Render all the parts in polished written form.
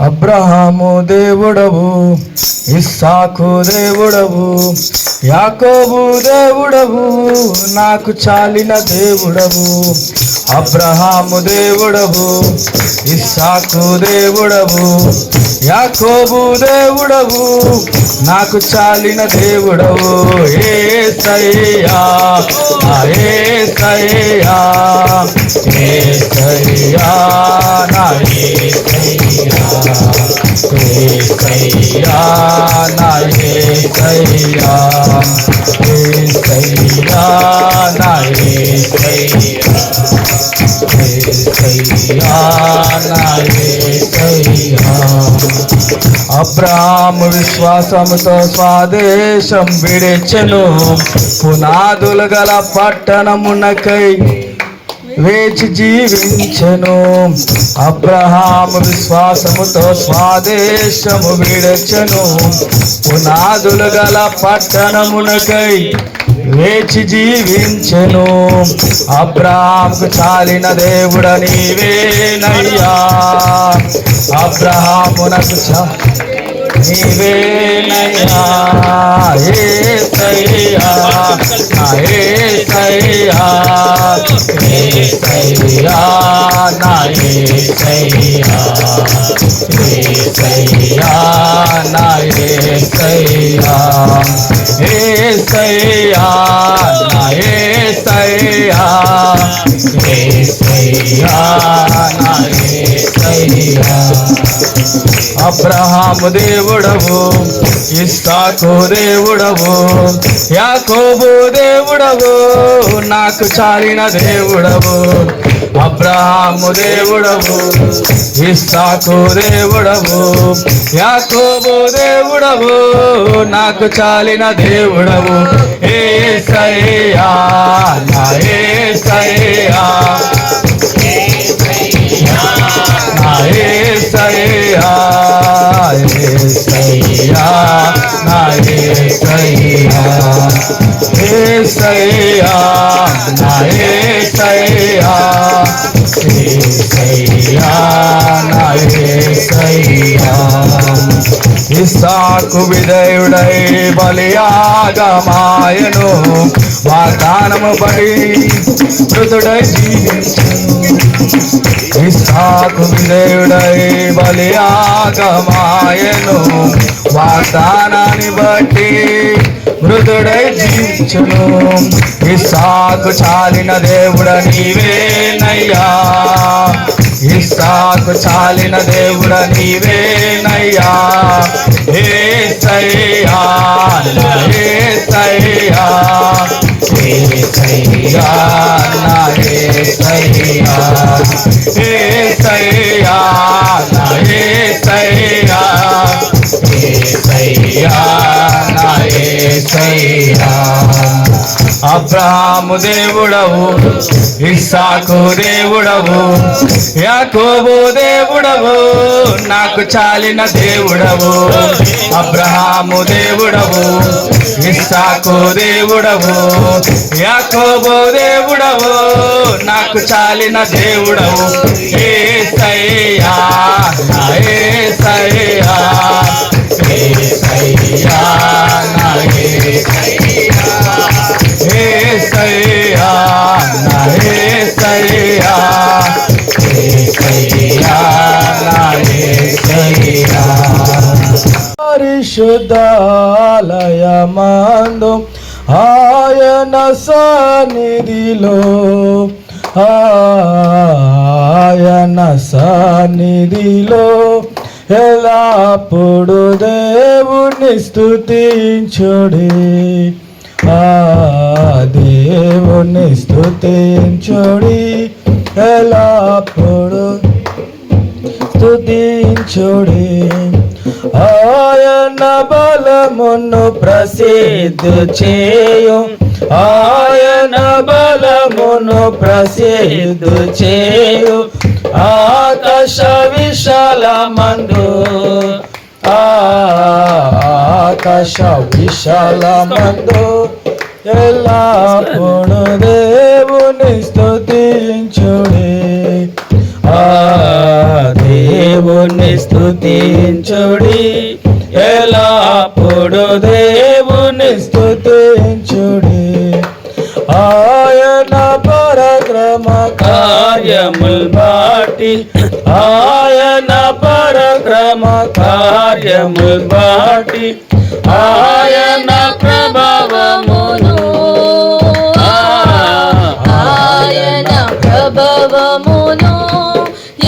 అబ్రహాము దేవుడవు, ఇస్సాకు దేవుడవు, యాకోబు దేవుడవు, నాకు చాలిన దేవుడవు. అబ్రహాము దేవుడవు, ఇస్సాకు దేవుడవు, యాకోబు దేవుడవు, నాకు చాలిన దేవుడవు. యేసయ్యా యేసయ్యా యేసయ్యా నా యేసయ్యా యేసయ్యా నా యేసయ్యా యేసయ్యా నా యేసయ్యా యేసయ్యా నా యేసయ్యా. అబ్రాహాము విశ్వాసముతో స్వదేశం విడిచెను, పునాదులు గల పట్టణమునకై వేచి జీవించెను. అబ్రహాము విశ్వాసముతో స్వదేశము విడిచెను, పునాదులు గల పట్టణమునకై వేచి జీవించెను. అబ్రహాముకు చాలిన దేవుడ నీవేనయ్యా, అబ్రహామునకు నీవేనయ్యా. యేసయ్యా యేసయ్యా యేసయ్యా నా యేసయ్యా యేసయ్యా నా యేసయ్యా యేసయ్యా నా యేసయ్యా యేసయ్యా నా యేసయ్యా. అబ్రహాము దేవుడవు, ఇస్సాకు దేవుడవు, యాకోబు దేవుడవు, నాకు చాలిన దేవుడవు. అబ్రహాము దేవుడవు, ఇస్సాకు దేవుడవు, యాకోబు దేవుడవు, నాకు చాలిన దేవుడవు. యేసయ్యా నా యేసయ్యా నా యేసయ్యా యేసయ్యా నా యేసయ్యా యేసయ్యా నా యేసయ్యా యేసయ్యా నా యేసయ్యా. ఇస్సాకు విధేయుడై బలియాగమాయను, వాగ్దానము బడి మృతుడై జీవించెను. ఇస్సాకు విధేయుడై బలియాగమాయను, వాగ్దానాన్ని బట్టి మృతుడై జీవించును. ఇస్సాకు చాలిన దేవుడ నీవేనయ్యా, ఇస్సాకు చాలిన దేవుడ నీవేనయ్యా. యేసయ్యా నా యేసయ్యా యేసయ్యా నా యేసయ్యా యేసయ్యా నా యేసయ్యా యేసయ్యా నా యేసయ్యా. అబ్రహాము దేవుడవు, ఇస్సాకు దేవుడవు, యాకోబు దేవుడవు, నాకు చాలిన దేవుడవు. అబ్రహాము దేవుడవు, ఇస్సాకు దేవుడవు, యాకోబు దేవుడవు, నాకు చాలిన దేవుడవు. యేసయ్యా నా యేసయ్యా యేసయ్యా నా యేసయ్యా యేసయ్యా నా యేసయ్యా యేసయ్యా నా యేసయ్యా. పరిశుద్ధాలయమందు ఆయన సన్నిధిలో ఆయన సన్నిధిలో ఎల్లప్పుడు దేవుని స్తుతించుడి, దేవుని స్తుతించుడి, ఎల్లప్పుడు స్తుతించుడి. ఆయన బలమును ప్రసిద్ధి చేయు, ఆయన బలమును ప్రసిద్ధి చేయు. ఆకాశ విశాలమందు ఆకాశ విశాలమందు ఎల్లప్పుడు దేవుని స్తుతించుడి, దేవుని స్తుతించుడి, ఎల్లప్పుడు దేవుని స్తుతించుడి. ఆయన పరక్రమ కార్యముల్ బాటి, ఆయన పరక్రమ కార్యముల్ బాటి, ఆయన ప్రభావమును, ఆయన ప్రభావమును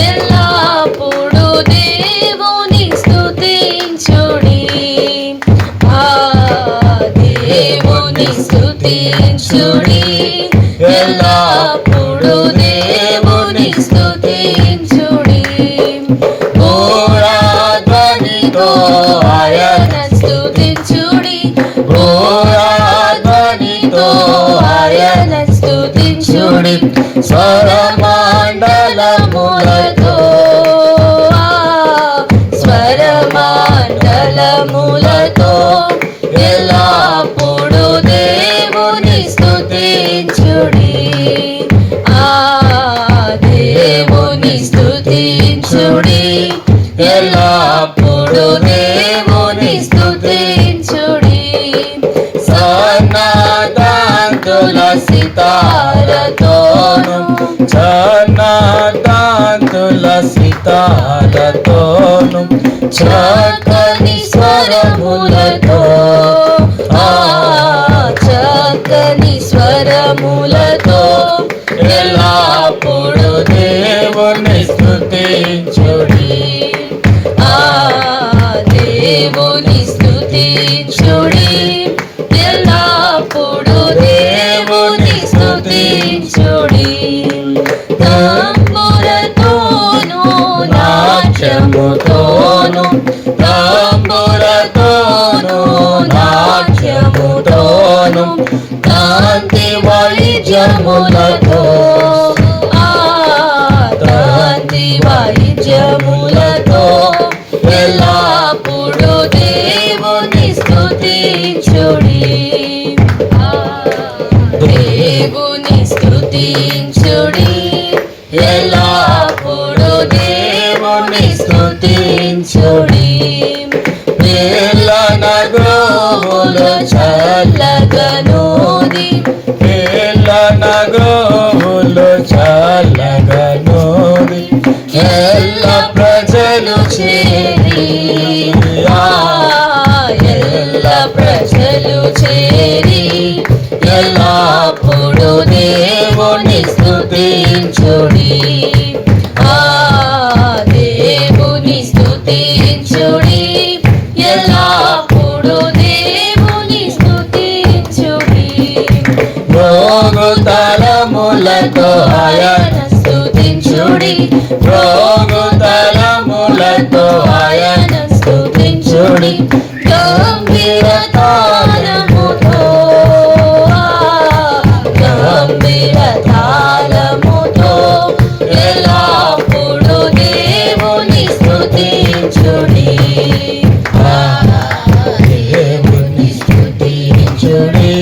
ఎల్లప్పుడు దేవుని స్తుతించుడి. దేవుని స్తుతించుడి, ఎల్లప్పుడు దేవుని స్తుతించుడి. ధ్వనితో ఆయన స్తుతించుడి, ధ్వనితో ఆయన స్తుతించుడి. స్వరమండలములతో, స్వరమండలములతో ఎల్లప్పుడు దేవుని స్తుతించుడి. దేవుని స్తుతించుడి, ఎల్లప్పుడు దేవుని స్తుతించుడి. సన్నదాంతుల సితారతోను, సన్నదాంతుల సితారతోను, చక్కని స్వరములతో, చక్కని స్వరములతో ఎల్లప్పుడు దేవుని స్తుతించుడి. దేవుని స్తుతించుడి, ఎల్లప్పుడు దేవుని స్తుతించుడి. తంబురతోను నాట్యముతోను, తంబురతోను నాట్యముతోను, కాంతి వైద్యములతో, కాంతి వైద్యములతో ఎల్లప్పుడు దేవుని స్తుతించుడి. దేవుని స్తుతించుడి, ఎల్లప్పుడు దేవుని స్తుతించుడి. పిల్లన గోవులు చల్లగనోది, పిల్లన గోవులు చల్లగనోది, ఎల్ల ప్రజలు చేరి, ఎల్ల ప్రజలు చేరి ఎల్లప్పుడు దేవుని స్తుతించుడి. దేవుని స్తుతించుడి, ఎల్లప్పుడు దేవుని స్తుతించుడి. రోగుతలములతో ఆయన స్తుతించుడి, రోగుతలములతో ఆయన స్తుతించుడి. గంభీర తాళముతో, గంభీర తాళముతో ఎల్లప్పుడు దేవుని స్తుతించుడి. దేవుని స్తుతించుడి,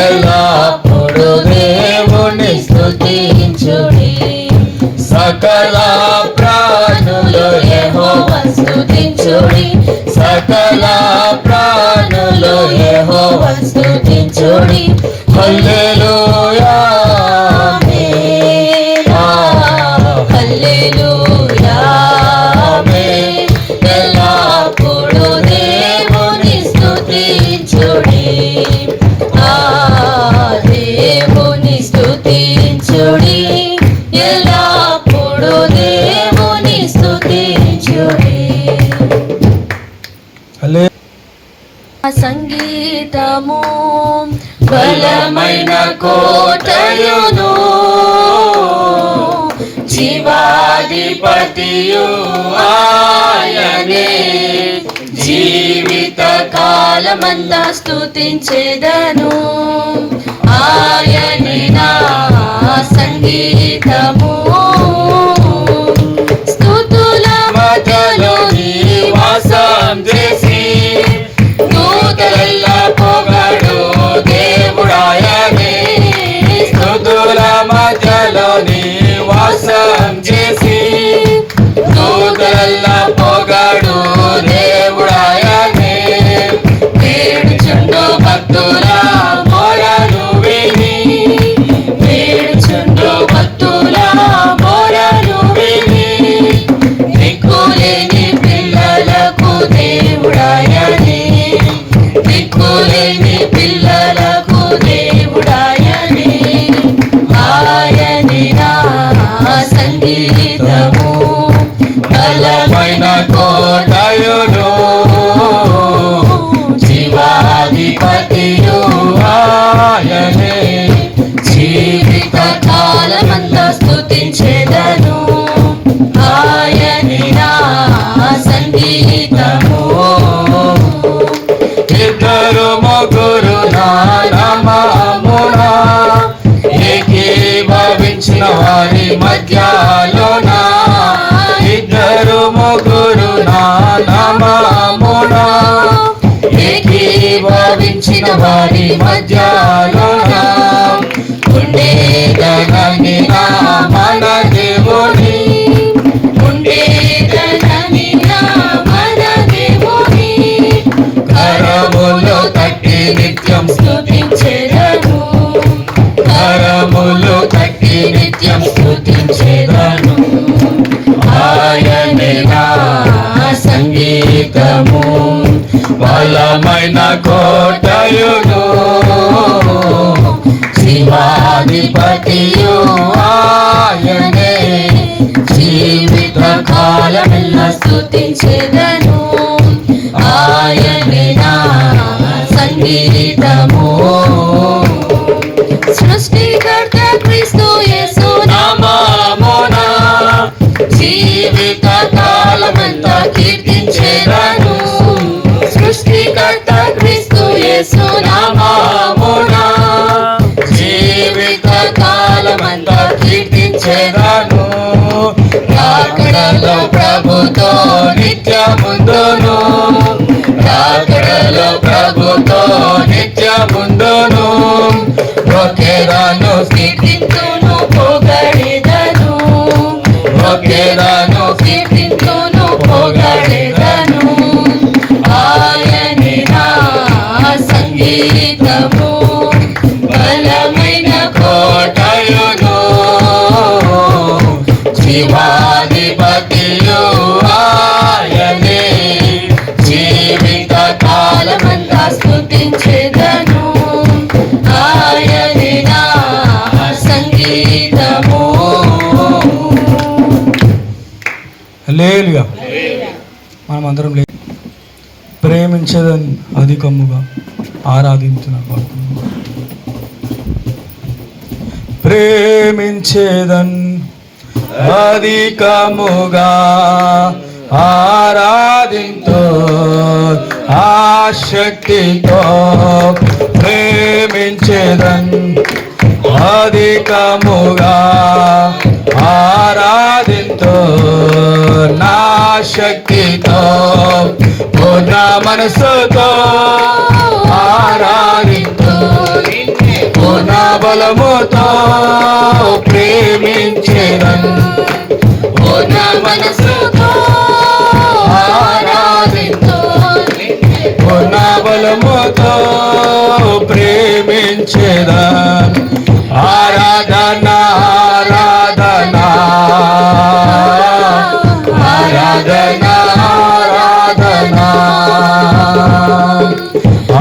ఎల్లప్పుడు దేవుని స్తుతించుడి. సకల ప్రాణులు యెహోవా స్తుతించుడి, సకల ప్రాణులు యెహోవా స్తుతించుడి. హల్లెలూయా, ఆమేన్, హల్లెలూయా, ఆమేన్. ఎల్లప్పుడు దేవుని స్తుతించుడి, దేవుని స్తుతించుడి, ఎల్లప్పుడు దేవుని స్తుతించుడి. సంగీతము బలమైన కోటయును, జీవాధిపతియు ఆయనే. జీవిత కాలమంతా స్తుతించెదను, ఆయనే నా సంగీతము. స్తుతుల మధ్యలో నివాసం చేసి దూతలెల్లా పొగడు దేవుడాయనే. స్తుతుల మధ్యలో నివాసం చేసి దూతలెల్లా బలమైన కోటయుడు జీవాధిపతియు ఆయనే జీవిత కాలమంతా స్తుతించెదను ఆయనే నా సంగీతము ఇద్దరు ముగ్గురు నా నామమున ఏకీభవించిన వారి మధ్యలోన ఇద్దరు ముగ్గురు నా నామమున ఏకీభవించిన వారి మధ్యలోన ఉండేదనని నా మన దేవుని ఉండేదనని నా మన దేవుని కరములు తట్టి నిత్యం స్తుతించెదను కరములు తట్టి నిత్యం స్తుతించెదను ఆయనే నా సంగీతము బలమైన కోటయుడు శివాధిపతియు ఆయనే జీవిత కాలమెల్లా స్తుతించెదను ఆయనే నా సంగీతము సృష్టికర్త క్రీస్తు యేసు నామమున జీవిత కాలమంతా కీర్తించెదను సృష్టికర్త క్రీస్తు యేసు నామమున జీవిత కాలమంతా కీర్తించెదను రాకడలో ప్రభుతో నిత్యముందును రాకడలో ప్రభుతో నిత్యముందును ఒకేదాను కీర్తింతును పొగడెదను ఒకేదాను కీర్తింతును పొగడెదను ఆయనే నా సంగీతము బలమైన కోటయుడు శివాధిపతియు ఆయనే జీవిత కాలమంతా స్తుతించెదను ఆయనే నా సంగీతము హల్లెలూయా. మనం అందరం ప్రేమించదని అధికముగా ఆరాధించిన ప్రేమించేదన్ అధికముగా ఆరాధింతో ఆశక్తితో ప్రేమించేదన్ అధికముగా ఆరాధింతో నా శక్తితో పూర్ణ మనసుతో ఆరాధింతో పూర్ణ బలముతో ప్రేమించేదన్ పూర్ణ మనసుతో ఆరాధింతు పూర్ణ బలముతో ప్రేమించేదన్ ఆరాధన ఆరాధన ఆరాధన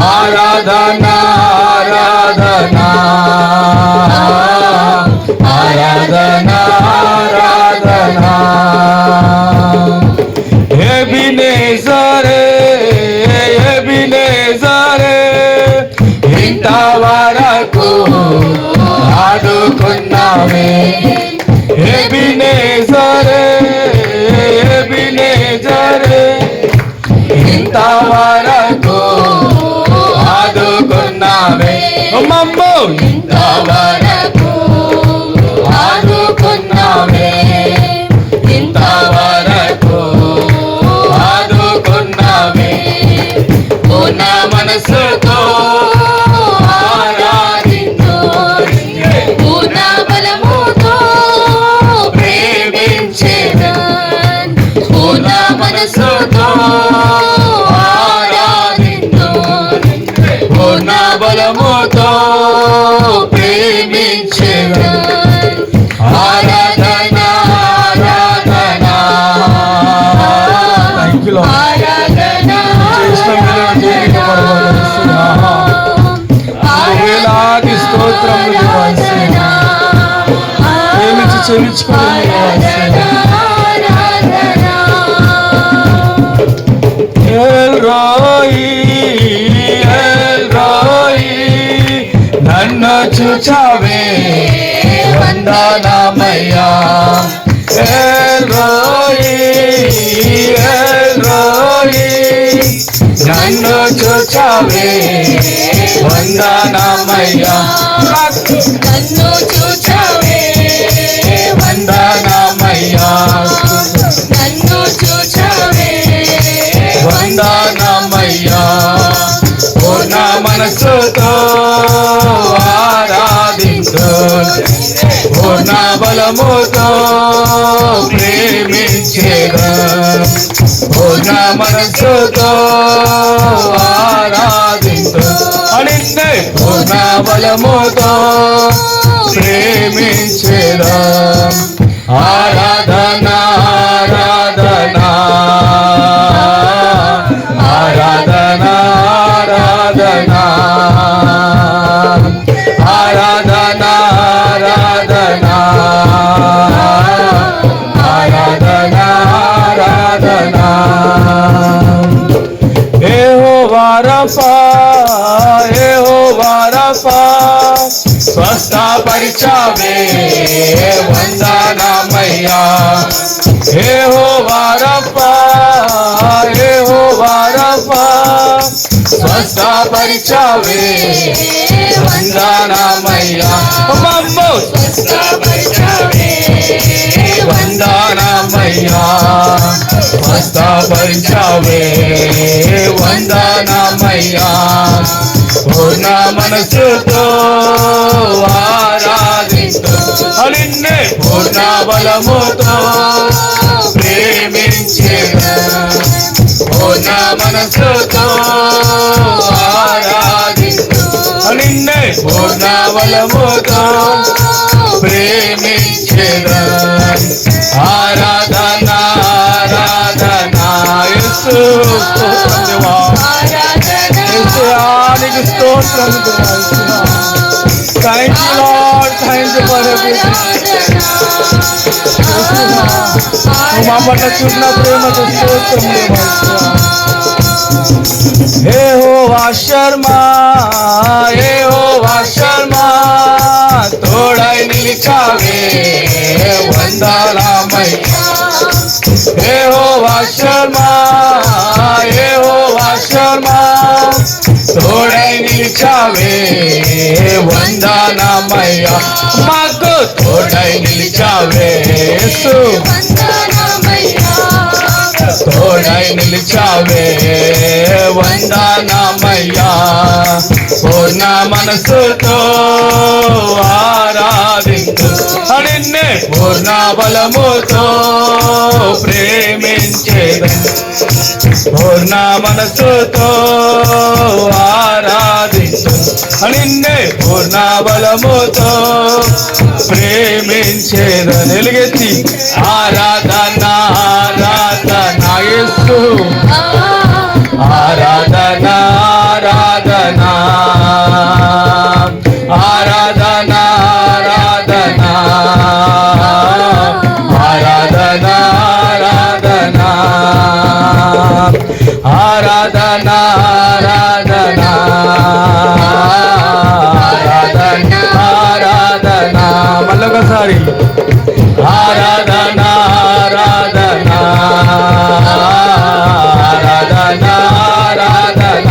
ఆరాధన ఆరాధన ఆరాధన ఆరాధన ఎబినేజరే ఎబినేజరే ఇంతవరకు ఆడుకున్నావే ఎబినేజరే ఎబినేజరే ఇంతవరకు ఆడుకున్నావే మమ్మో ఇంతవరకు ఆదుకున్నావే ఇంతవరకు ఆదుకున్నావే పూర్ణ మనసుతో ఆరాధింతు పూర్ణ బలముతో ప్రేమించేదన్ పూర్ణ మనసుతో ఆరాధింతు పూర్ణ బలముతో ప్రేమించేదన్ ఆరాధన ఆరాధన థ్యాంక్ యూ ఆరాధన వేలాది స్తోత్రములు దేవాల్సిన ప్రేమించి చెల్లించుకోవాలి చూచావే వందనమయ్యా నన్ను చూచావే వందనమయ్యా నన్ను చూచావే వందనమయ్యా పూర్ణ మనసుతో ఆరాధించు పూర్ణ బలముతో ప్రేమించేదా పూర్ణ మనసుతో ఆరాధించు అనిన్నే పూర్ణ బలముతో ప్రేమించేదా ఆరాధన ఆరాధన ఆరాధన ఆరాధన ఆరాధన ఆరాధన ఆరాధన యెహోవా రఫా యెహోవా రఫా స్వస్థపరిచావే వందనమయ్యా యెహోవా రఫా యెహోవా రఫా స్వస్థపరిచావే వందనమయ్యా మమ్మో స్వస్థపరిచావే వందనమయ్యా స్వస్థపరిచావే వందనమయ్యా పూర్ణ మనసుతో ఆరాధిస్తూ అలిన్నే పూర్ణ బలముతో ప్రేమించేదా పూర్ణ మనసుతో ఆరాధిస్తూ అలిన్నే పూర్ణ బలముతో ప్రేమించేదా ఆరాధన ఆరాధన యేసు స్తోత్రం దేవా యేసునికి స్తోత్రం దేవా thank you lord thank you for everything మా పట్ల చూపిన ప్రేమకు స్తోత్రం దేవా యెహోవా శర్మా యెహోవా శర్మా తోడై నిలిచావే వందనమయ్యా యెహోవా శర్మా యెహోవా శర్మా తోడై నిలిచావే వందనమయ్యా మాకు తోడై నిలిచావే యేసు తోడై నిలిచావే వందనమయ్యా పూర్ణ మనసుతో ఆరాధించు అనిన్నే పూర్ణ బలముతో ప్రేమించేదా పూర్ణ మనసుతో ఆరాధించు అనిన్నే పూర్ణ బలముతో ప్రేమించేదా ఎలుగెత్తి ఆరాధన ఆరాధన యేసు ఆరాధన ఆరాధన ఆరాధన ఆరాధన ఆరాధన ఆరాధన ఆరాధన ఆరాధన ఆరాధన ఆరాధన మళ్ళొకసారి ఆరాధన ఆరాధన ఆరాధన ఆరాధన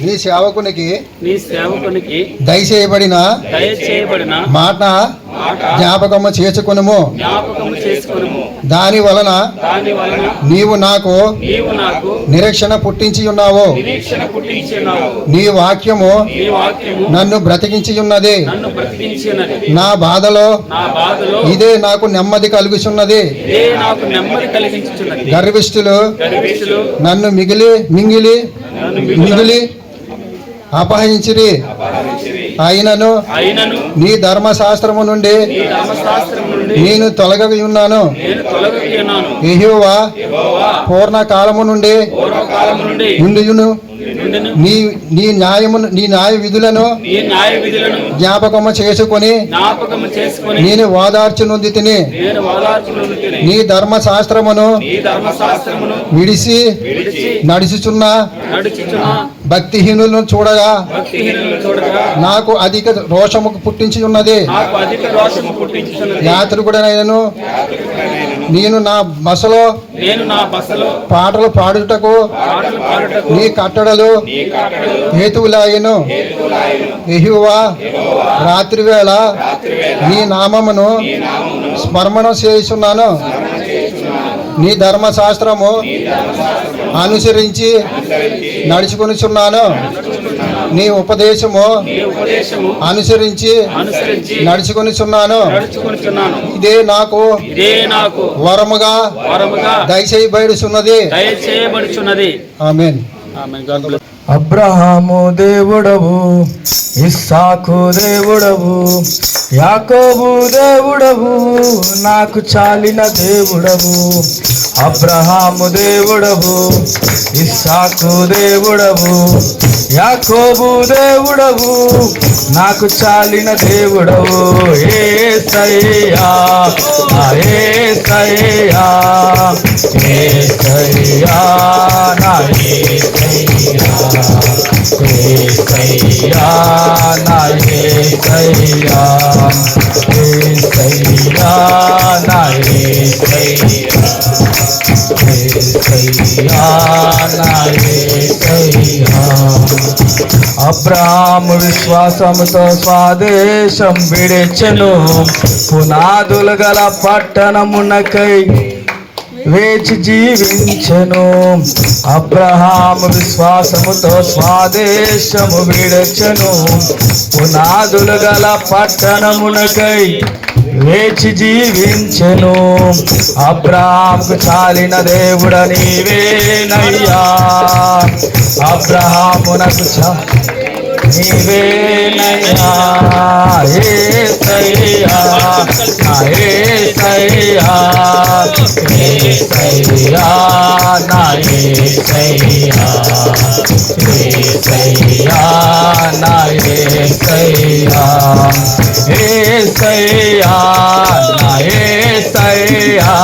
నీ సేవకునికి దయచేయబడిన మాట జ్ఞాపకము చేసుకొనుము దాని వలన నీవు నాకు నిరీక్షణ పుట్టించి ఉన్నావు నీ వాక్యము నన్ను బ్రతికించి ఉన్నది నా బాధలో ఇదే నాకు నెమ్మది కలుగుచున్నది గర్విష్ఠులు నన్ను మింగిలి అపహరించిరి అయినను నీ ధర్మశాస్త్రము నుండి నేను తొలగి ఉన్నాను యెహోవా పూర్ణ కాలము నుండి ఉండియును నీ న్యాయ విధులను జ్ఞాపకము చేసుకొని నేను ఓదార్చు నొంది తిని నీ ధర్మశాస్త్రమును విడిసి నడుచుచున్న భక్తిహీనులను చూడగా నాకు అధిక రోషము పుట్టించి ఉన్నది యాత్రికుడనైనను నేను నా బసలో పాటలు పాడుటకు నీ కట్టడలు హేతువులాయను. యెహోవా రాత్రివేళ నీ నామమును స్మరణ చేస్తున్నాను. నీ ధర్మశాస్త్రము అనుసరించి నడుచుకొనిచున్నాను. నీ ఉపదేశము అనుసరించి నడుచుకొనిచున్నాను. ఇదే నాకు వరముగా దయచేయబడుచున్నది. ఆమేన్. అబ్రహాము దేవుడవు, ఇస్సాకు దేవుడవు, యాకోబు దేవుడవు, నాకు చాలిన దేవుడవు. అబ్రహాము దేవుడవు, ఇస్సాకు దేవుడవు, యాకోబు దేవుడవు, నాకు చాలిన దేవుడవు. యేసయ్యా నా యేసయ్యా, యేసయ్యా నా యేసయ్యా, యేసయ్యా నా యేసయ్యా, యేసయ్యా నా యేసయ్యా, యేసయ్యా నా యేసయ్యా. అబ్రాహాము విశ్వాసముతో స్వదేశం విడిచెను, పునాదులు గల పట్టణమునకై వేచి జీవించెను. అబ్రహాము విశ్వాసముతో స్వదేశము విడిచెను, పునాదులు గల పట్టణమునకై వేచి జీవించెను. అబ్రహాముకు చాలిన దేవుడ నీవేనయ్యా, అబ్రహామునకు నీవేనయ్యా. యేసయ్యా నా యేసయ్యా, యేసయ్యా నా యేసయ్యా, యేసయ్యా నా యేసయ్యా, యేసయ్యా నా యేసయ్యా,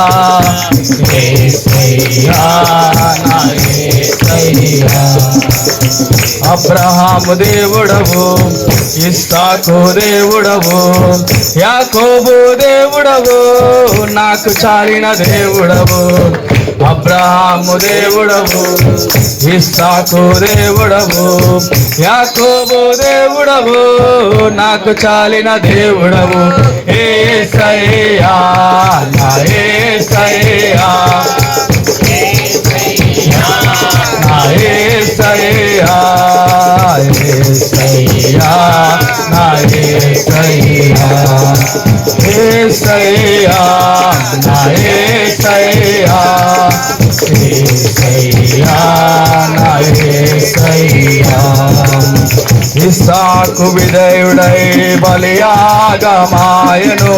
యేసయ్యా నా యేసయ్యా. అబ్రహాము దేవుడవు, ఇస్సాకు దేవుడవు, యాకోబు దేవుడవు, నాకు చాలిన దేవుడవు. అబ్రహాము దేవుడవు, ఇస్సాకు దేవుడవు, యాకోబు దేవుడవు, నాకు చాలిన దేవుడవు. యేసయ్యా నా యేసయ్యా, నా యేసయ్యా, యేసయ్యా నా యేసయ్యా, యేసయ్యా నా యేసయ్యా, యేసయ్యా నా యేసయ్యా. ఇస్సాకు విధేయుడై బలియాగమాయను,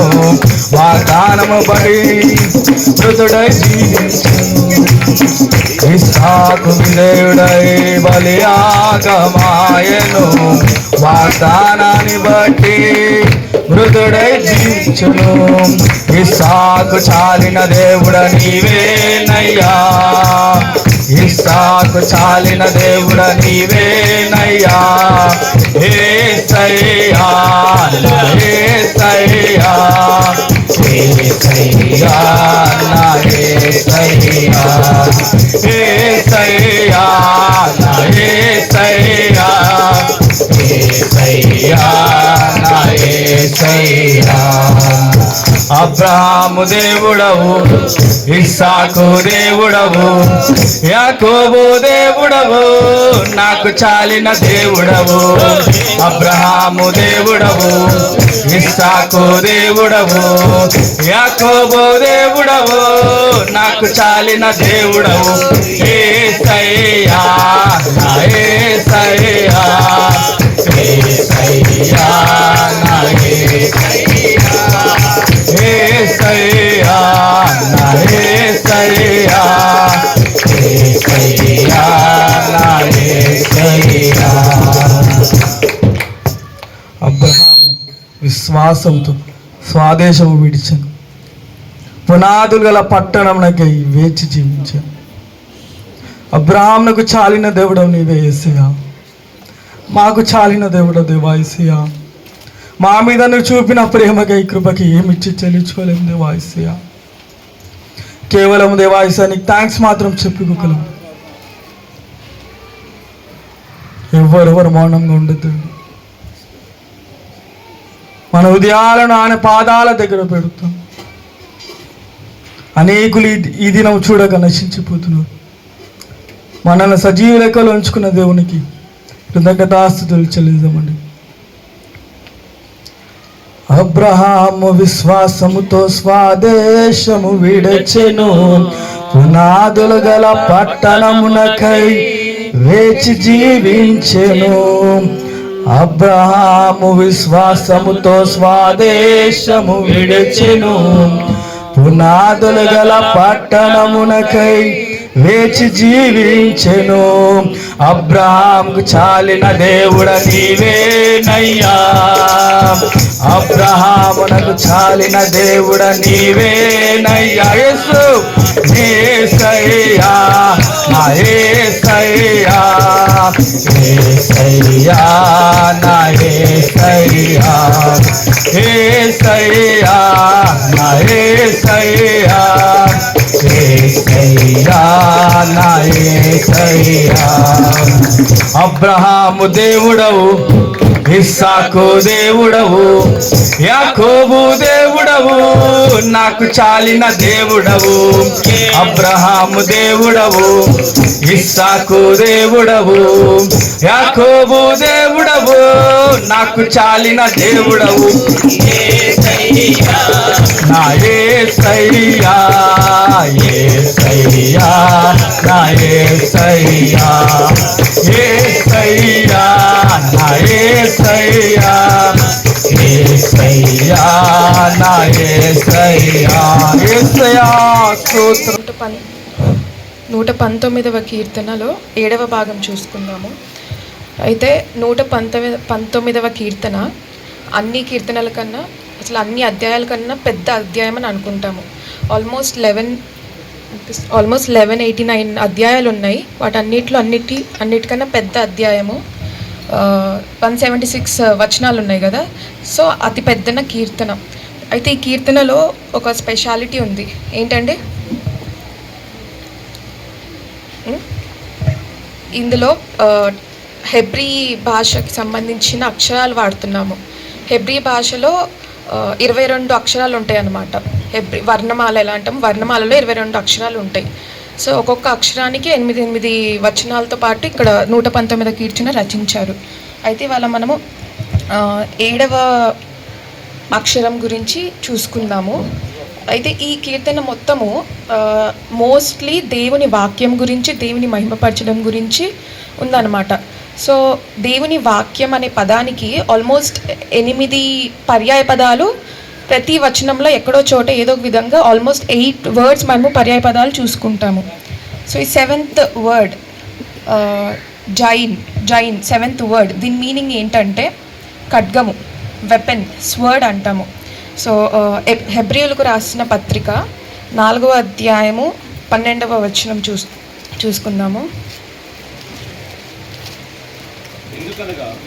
వాగ్దానము బడి మృతుడై జీవించెను. ఇస్సాకు విధేయుడై బలియాగమాయను, వాగ్దానాన్ని బట్టి మృతుడై జీవించును. ఇస్సాకు చాలిన దేవుడ నీవేనయ్యా, ఇస్సాకు చాలిన దేవుడ నీవేనయ్యా. యేసయ్యా నా యేసయ్యా, యేసయ్యా నా యేసయ్యా, యేసయ్యా నా యేసయ్యా, యేసయ్యా నా యేసయ్యా. అబ్రహాము దేవుడవు, ఇస్సాకు దేవుడవు, యాకోబు దేవుడవు, నాకు చాలిన దేవుడవు. అబ్రహాము దేవుడవు, ఇస్సాకు దేవుడవు, యాకోబు దేవుడవు, నాకు చాలిన దేవుడవు. యేసయ్యా నా యేసయ్యా, యేసయ్యా నా యేసయ్యా, యేసయ్యా నా యేసయ్యా, యేసయ్యా నా యేసయ్యా. అబ్రహాము విశ్వాసంతో స్వదేశము విడిచెను, పునాదులు గల పట్టణమునకై వేచి జీవించాను. అబ్రహామునకు చాలిన దేవుడవు నీవే యేసయ్యా, మాకు చాలిన దేవుడవు దేవా యేసయ్యా. మా మీద నువ్వు చూపిన ప్రేమకై కృపకి ఏమిచ్చి చెల్లించుకోలేము దేవా యేసయ్యా. కేవలం దేవాయసానికి థ్యాంక్స్ మాత్రం చెప్పుకోగలం. ఎవరెవరు మౌనంగా ఉండద్దండి. మన హృదయాలను ఆయన పాదాల దగ్గర పెడతాం. అనేకులు ఈ దినం చూడక నశించిపోతున్నారు. మనల్ని సజీవ లెక్కలో ఉంచుకున్న దేవునికి కృతజ్ఞతాస్తుతులు చెల్లిద్దామండి. అబ్రహాము విశ్వాసముతో స్వదేశము విడచెను, పునాదులు గల పట్టణమునకై వేచి జీవించెను. అబ్రహాము విశ్వాసముతో స్వదేశము విడచెను, పునాదులు గల పట్టణమునకై వేచి జీవించెను. అబ్రహాముకు చాలిన దేవుడ నీవేనయ్యా, అబ్రహామునకు చాలిన దేవుడ నీవేనయ్యా. యేసు యేసయ్యా, నా యేసయ్యా, యేసయ్యా, నా యేసయ్యా, యేసయ్యా, నా యేసయ్యా, యేసయ్యా, నా యేసయ్యా. అబ్రహాము దేవుడవు, ఇస్సాకు దేవుడవు, యాకోబు దేవుడవు, నాకు చాలిన దేవుడవు. అబ్రహాము దేవుడవు, ఇస్సాకు దేవుడవు, యాకోబు దేవుడవు, నాకు చాలిన దేవుడవు. నా యేసయ్యా, యేసయ్యా, నా యేసయ్యా, యేసయ్యా, నా యేసయ్యా, యేసయ్యా, నా యేసయ్యా, యేసయ్యా. స్తోత్రం. 119వ కీర్తనలో 7వ భాగం చూసుకుందాము. అయితే 119వ కీర్తన అన్ని కీర్తనల కన్నా, అసలు అన్ని అధ్యాయాల కన్నా పెద్ద అధ్యాయం అని అనుకుంటాము. ఆల్మోస్ట్ 1189 అధ్యాయాలు ఉన్నాయి. అన్నిటికన్నా పెద్ద అధ్యాయము. 176 వచనాలు ఉన్నాయి కదా. సో అతి పెద్దన కీర్తన. అయితే ఈ కీర్తనలో ఒక స్పెషాలిటీ ఉంది. ఏంటంటే ఇందులో హెబ్రీ భాషకి సంబంధించిన అక్షరాలు వాడుతున్నాము. హెబ్రీ భాషలో 22 అక్షరాలు ఉంటాయి అన్నమాట. వర్ణమాల ఎలా అంటాం, వర్ణమాలలో 22 అక్షరాలు ఉంటాయి. సో ఒక్కొక్క అక్షరానికి 8 వచనాలతో పాటు ఇక్కడ 119 కీర్తన రచించారు. అయితే ఇవాళ మనము 7వ అక్షరం గురించి చూసుకుందాము. అయితే ఈ కీర్తన మొత్తము మోస్ట్లీ దేవుని వాక్యం గురించి, దేవుని మహిమపరచడం గురించి ఉందన్నమాట. సో దేవుని వాక్యం అనే పదానికి ఆల్మోస్ట్ 8 పర్యాయ పదాలు ప్రతి వచనంలో ఎక్కడో చోట ఏదో ఒక విధంగా ఆల్మోస్ట్ 8 వర్డ్స్ మనము పర్యాయ పదాలు చూసుకుంటాము. సో ఈ 7th word Jain 7th word, దీని మీనింగ్ ఏంటంటే ఖడ్గము, వెపన్, స్వర్డ్ అంటాము. సో హెబ్రీయులకు రాసిన పత్రిక 4వ అధ్యాయము 12వ వచనం చూసుకుందాము.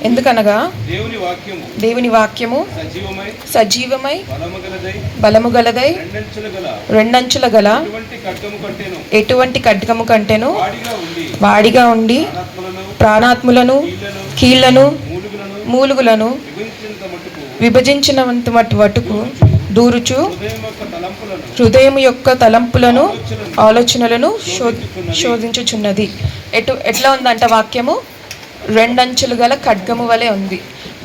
ఎందుకనగా దేవుని వాక్యము సజీవమై బలము గలదై రెండంచుల గల ఎటువంటి ఖడ్గము కంటేను వాడిగా ఉండి ప్రాణాత్ములను, కీళ్లను, మూలుగులను విభజించినంత మట్టుకు దూరుచు హృదయం యొక్క తలంపులను, ఆలోచనలను శోధించుచున్నది. ఎట్లా ఉందంట వాక్యము? 2 అంచులు గల ఖడ్గము వలె ఉంది.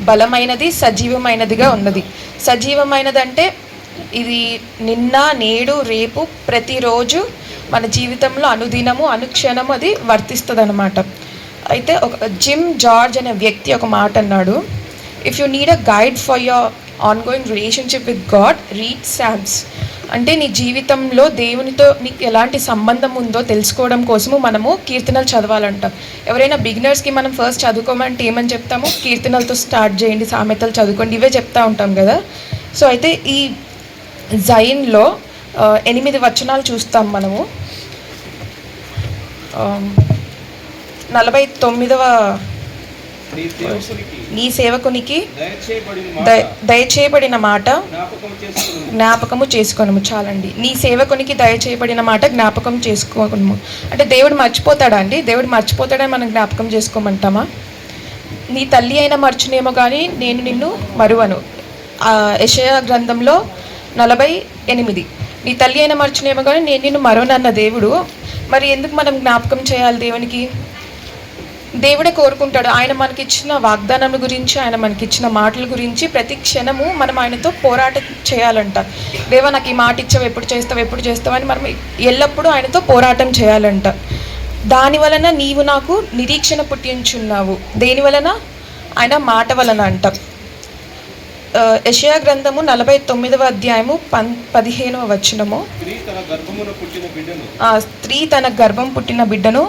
బలమైనది, సజీవమైనదిగా ఉన్నది. సజీవమైనదంటే ఇది నిన్న, నేడు, రేపు, ప్రతిరోజు మన జీవితంలో అనుదినము, అనుక్షణము అది వర్తిస్తుంది అన్నమాట. అయితే ఒక జిమ్ జార్జ్ అనే వ్యక్తి ఒక మాట అన్నాడు, if you need a guide for your ongoing relationship with God, read psalms. అంటే నీ జీవితంలో దేవునితో నీకు ఎలాంటి సంబంధం ఉందో తెలుసుకోవడం కోసము మనము కీర్తనలు చదవాలంట. ఎవరైనా బిగినర్స్కి మనం ఫస్ట్ చదువుకోమంటే ఏమని చెప్తాము? కీర్తనలతో స్టార్ట్ చేయండి, సామెతలు చదువుకోండి, ఇవే చెప్తూ ఉంటాం కదా. సో అయితే ఈ జైన్లో 8 వచనాలు చూస్తాం మనము. 49వ నీ సేవకునికి నీ సేవకునికి దయచేయబడిన దయచేయబడిన మాట జ్ఞాపకం చేసుకుని జ్ఞాపకము చేసుకోనము. చాలండి. నీ సేవకునికి దయచేయబడిన మాట జ్ఞాపకం చేసుకోనము అంటే దేవుడు మర్చిపోతాడా అండి? దేవుడు మర్చిపోతాడని మనం జ్ఞాపకం చేసుకోమంటామా? నీ తల్లి అయినా మర్చునేమో కానీ నేను నిన్ను మరువను. యెషయా గ్రంథంలో 48. నీ తల్లి అయినా మర్చునేమో కానీ నేను నిన్ను మరువనన్న దేవుడు మరి ఎందుకు మనం జ్ఞాపకం చేయాలి దేవునికి? దేవుడే కోరుకుంటాడు. ఆయన మనకిచ్చిన వాగ్దానం గురించి, ఆయన మనకిచ్చిన మాటల గురించి ప్రతి క్షణము మనం ఆయనతో పోరాటం చేయాలంట. దేవా నాకు ఈ మాట ఇచ్చావు, ఎప్పుడు చేస్తావు అని మనం ఎల్లప్పుడూ ఆయనతో పోరాటం చేయాలంట. దాని వలన నీవు నాకు నిరీక్షణ పుట్టించున్నావు. దేని వలన? ఆయన మాట వలన అంట. యెషయా గ్రంథము 49వ అధ్యాయము 15వ వచనము. ఆ స్త్రీ తన గర్భం పుట్టిన బిడ్డను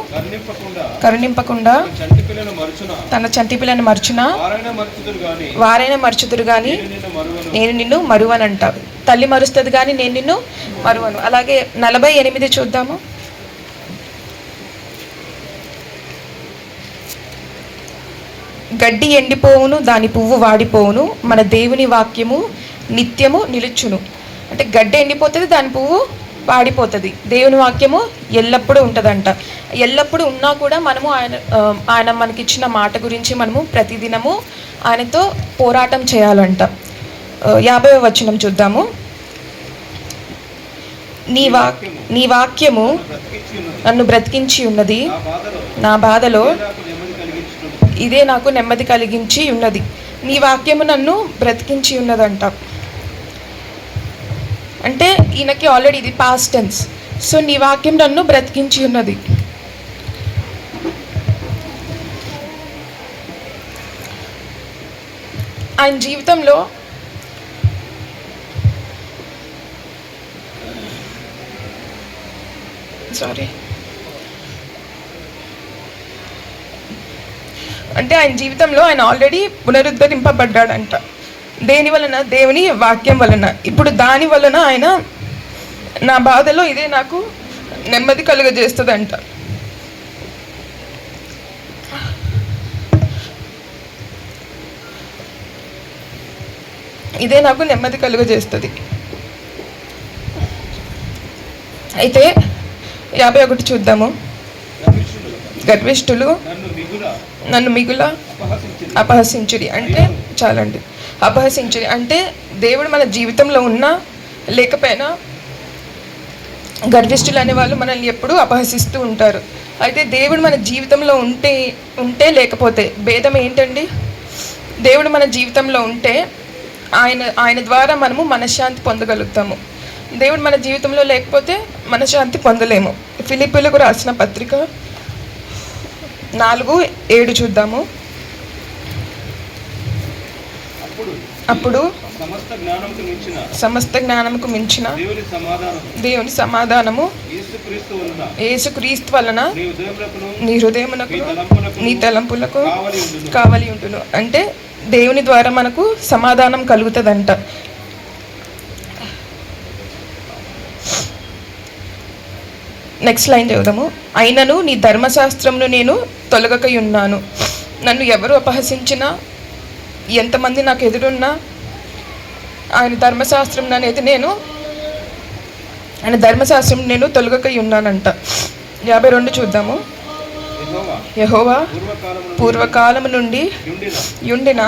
కరుణింపకుండా తన చంటి పిల్లను మర్చునా వారైనా మర్చుదురు గాని నేను నిన్ను మరువనంట. తల్లి మరుస్తుంది కానీ నేను నిన్ను మరువను. అలాగే 48 చూద్దాము. గడ్డి ఎండిపోవును, దాని పువ్వు వాడిపోవును, మన దేవుని వాక్యము నిత్యము నిలుచును. అంటే గడ్డి ఎండిపోతుంది, దాని పువ్వు వాడిపోతుంది, దేవుని వాక్యము ఎల్లప్పుడూ ఉంటుందంట. ఎల్లప్పుడూ ఉన్నా కూడా మనము ఆయన మనకిచ్చిన మాట గురించి మనము ప్రతిదినము ఆయనతో పోరాటం చేయాలంట. 50వ వచనం చూద్దాము. నీ వాక్యము నన్ను బ్రతికించి ఉన్నది, నా బాధలో ఇదే నాకు నెమ్మది కలిగించి ఉన్నది. నీ వాక్యము నన్ను బ్రతికించి ఉన్నదంట. అంటే ఈయనకి ఆల్రెడీ ఇది పాస్ట్ టెన్స్. సో నీ వాక్యం నన్ను బ్రతికించి ఉన్నది. ఆయన జీవితంలో ఆయన జీవితంలో ఆయన ఆల్రెడీ పునరుద్ధరింపబడ్డాడంట. దేని వలన? దేవుని వాక్యం వలన. ఇప్పుడు దాని వలన ఆయన నా బాధలో ఇదే నాకు నెమ్మది కలుగజేస్తుందంట. ఇదే నాకు నెమ్మది కలుగజేస్తుంది. అయితే 51 చూద్దాము. గర్విష్ఠులు నన్ను మిగుల అపహసించుడి. అంటే చాలండి, అపహసించుడి అంటే దేవుడు మన జీవితంలో ఉన్నా లేకపోయినా గర్విష్ఠులు అనే వాళ్ళు మనల్ని ఎప్పుడూ అపహసిస్తూ ఉంటారు. అయితే దేవుడు మన జీవితంలో ఉంటే లేకపోతే భేదం ఏంటండి? దేవుడు మన జీవితంలో ఉంటే ఆయన ద్వారా మనము మనశ్శాంతి పొందగలుగుతాము. దేవుడు మన జీవితంలో లేకపోతే మనశ్శాంతి పొందలేము. ఫిలిప్పీలకు రాసిన పత్రిక 4:7 చూద్దాము. అప్పుడు సమస్త జ్ఞానముకు మించిన దేవుని సమాధానము యేసుక్రీస్తు వలన నీ హృదయమునకు నీ తలంపులకు కావలి ఉంటును. అంటే దేవుని ద్వారా మనకు సమాధానం కలుగుతుందంట. Next line చదువుదాము. అయినను నీ ధర్మశాస్త్రమును నేను తొలగకయున్నాను. నన్ను ఎవరు అపహసించినా, ఎంతమంది నాకు ఎదురున్నా ఆయన ధర్మశాస్త్రం నేను తొలగకయున్నానంట. 52 చూద్దాము. యెహోవా పూర్వకాలము నుండి యుండిన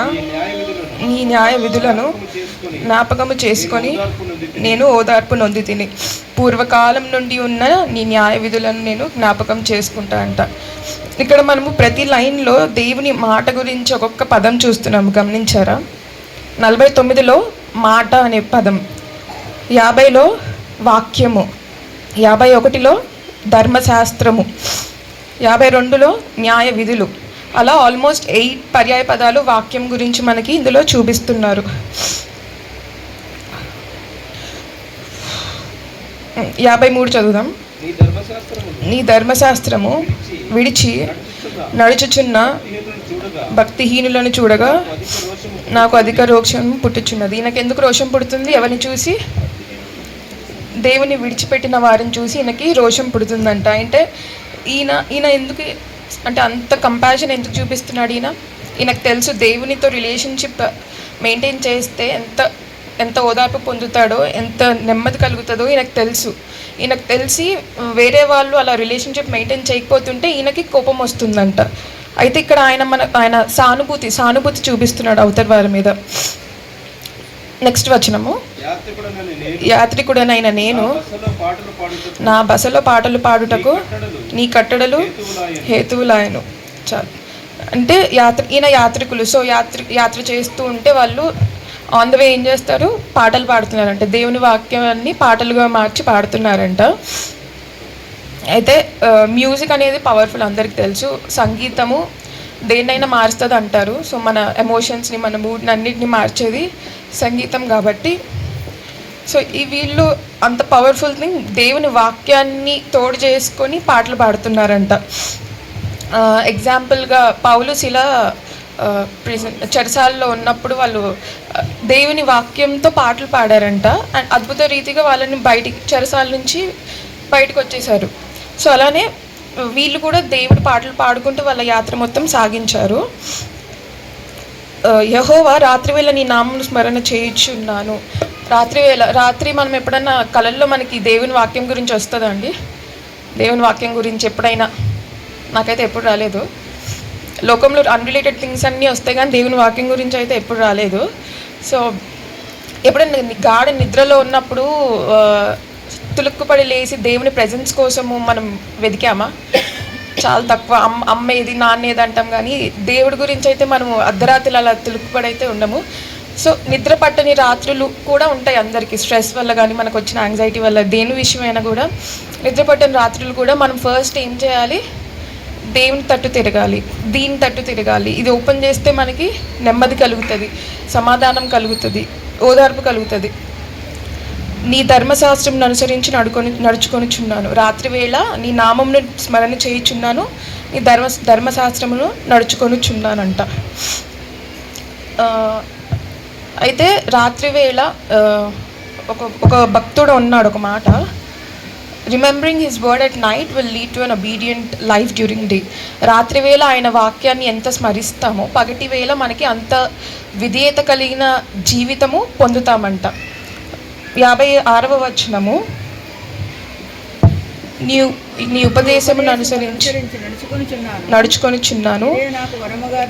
నీ న్యాయ విధులను జ్ఞాపకము చేసుకొని నేను ఓదార్పు నొంది తిని. పూర్వకాలం నుండి ఉన్న నీ న్యాయ విధులను నేను జ్ఞాపకం చేసుకుంటా అంట. ఇక్కడ మనము ప్రతి లైన్లో దేవుని మాట గురించి ఒక్కొక్క పదం చూస్తున్నాము, గమనించారా? 49లో మాట అనే పదం, 50లో వాక్యము, 51లో ధర్మశాస్త్రము, 52లో న్యాయ విధులు. అలా ఆల్మోస్ట్ 8 పర్యాయ పదాలు వాక్యం గురించి మనకి ఇందులో చూపిస్తున్నారు. 53 చదువుదాం. నీ ధర్మశాస్త్రము విడిచి నడుచుచున్న భక్తిహీనులను చూడగా నాకు అధిక రోషం పుట్టుచున్నది. ఈయనకి ఎందుకు రోషం పుడుతుంది? ఎవరిని చూసి? దేవుని విడిచిపెట్టిన వారిని చూసి ఈయనకి రోషం పుడుతుందంట. అంటే ఈయన ఎందుకు అంటే అంత కంపాషన్ ఎందుకు చూపిస్తున్నాడు? ఈయనకు తెలుసు దేవునితో రిలేషన్షిప్ మెయింటైన్ చేస్తే ఎంత ఓదార్పు పొందుతాడో, ఎంత నెమ్మది కలుగుతుందో ఈయనకు తెలిసి వేరే వాళ్ళు అలా రిలేషన్షిప్ మెయింటైన్ చేయకపోతుంటే ఈయనకి కోపం వస్తుందంట. అయితే ఇక్కడ ఆయన సానుభూతి చూపిస్తున్నాడు అవతల వారి మీద. నెక్స్ట్ వచనము, యాత్రికుడనైన నేను నా బసలో పాటలు పాడుటకు నీ కట్టడలు హేతువులాయను. చాలు. అంటే ఈయన యాత్రికులు. సో యాత్ర చేస్తూ ఉంటే వాళ్ళు ఆన్ ద వే ఏం చేస్తారు, పాటలు పాడుతున్నారంట. దేవుని వాక్యాన్ని పాటలుగా మార్చి పాడుతున్నారంట. అయితే మ్యూజిక్ అనేది పవర్ఫుల్, అందరికి తెలుసు. సంగీతము దేన్నైనా మారుస్తుంది అంటారు. సో మన ఎమోషన్స్ని, మన మూడ్ని అన్నిటిని మార్చేది సంగీతం కాబట్టి. సో వీళ్ళు అంత పవర్ఫుల్ థింగ్, దేవుని వాక్యాన్ని తోడు చేసుకొని పాటలు పాడుతున్నారంట. ఎగ్జాంపుల్గా పౌలు శిల చెరసాలలో ఉన్నప్పుడు వాళ్ళు దేవుని వాక్యంతో పాటలు పాడారంట. అండ్ అద్భుత రీతిగా వాళ్ళని చెరసాల నుంచి బయటకు వచ్చేసారు. సో అలానే వీళ్ళు కూడా దేవుడి పాటలు పాడుకుంటూ వాళ్ళ యాత్ర మొత్తం సాగించారు. యెహోవా రాత్రివేళ నీ నామమును స్మరణ చేయుచున్నాను. రాత్రి మనం ఎప్పుడన్నా కలల్లో మనకి దేవుని వాక్యం గురించి వస్తుందండి. దేవుని వాక్యం గురించి ఎప్పుడైనా, నాకైతే ఎప్పుడు రాలేదు. లోకంలో అన్రిలేటెడ్ థింగ్స్ అన్నీ వస్తాయి కానీ దేవుని వాక్యం గురించి అయితే ఎప్పుడు రాలేదు. సో ఎప్పుడైనా గాఢ నిద్రలో ఉన్నప్పుడు తులుక్కుపడి లేచి దేవుని ప్రెజెన్స్ కోసము మనం వెతికామా? చాలా తక్కువ. అమ్మ ఏది, నాన్న ఏది అంటాం కానీ దేవుడి గురించి అయితే మనము అర్ధరాత్రులు అలా తులుక్కుపడైతే ఉండము. సో నిద్ర పట్టని రాత్రులు కూడా ఉంటాయి అందరికీ, స్ట్రెస్ వల్ల కానీ మనకు వచ్చిన యాంగ్జైటీ వల్ల, దేని విషయమైనా కూడా నిద్ర పట్టని రాత్రులు కూడా మనం ఫస్ట్ ఏం చేయాలి, దేవుని తట్టు తిరగాలి, దీని తట్టు తిరగాలి. ఇది ఓపెన్ చేస్తే మనకి నెమ్మది కలుగుతుంది, సమాధానం కలుగుతుంది, ఓదార్పు కలుగుతుంది. నీ ధర్మశాస్త్రం అనుసరించి నడుచుకొనిచున్నాను. రాత్రివేళ నీ నామమును స్మరణ చేయుచున్నాను, నీ ధర్మశాస్త్రమును నడుచుకొనిచున్నానంట. అయితే రాత్రివేళ ఒక భక్తుడు ఉన్నాడు, ఒక మాట, remembering his word at night will lead to an obedient life during day. రాత్రివేళ ఆయన వాక్యాన్ని ఎంత స్మరిస్తామో పగటి వేళ మనకి అంత విధేయత కలిగిన జీవితము పొందుతామంట. 56వ వచనము, నీ ఉపదేశమును అనుసరించి నడుచుకొనిచున్నాను, ఇదే నాకు వరముగా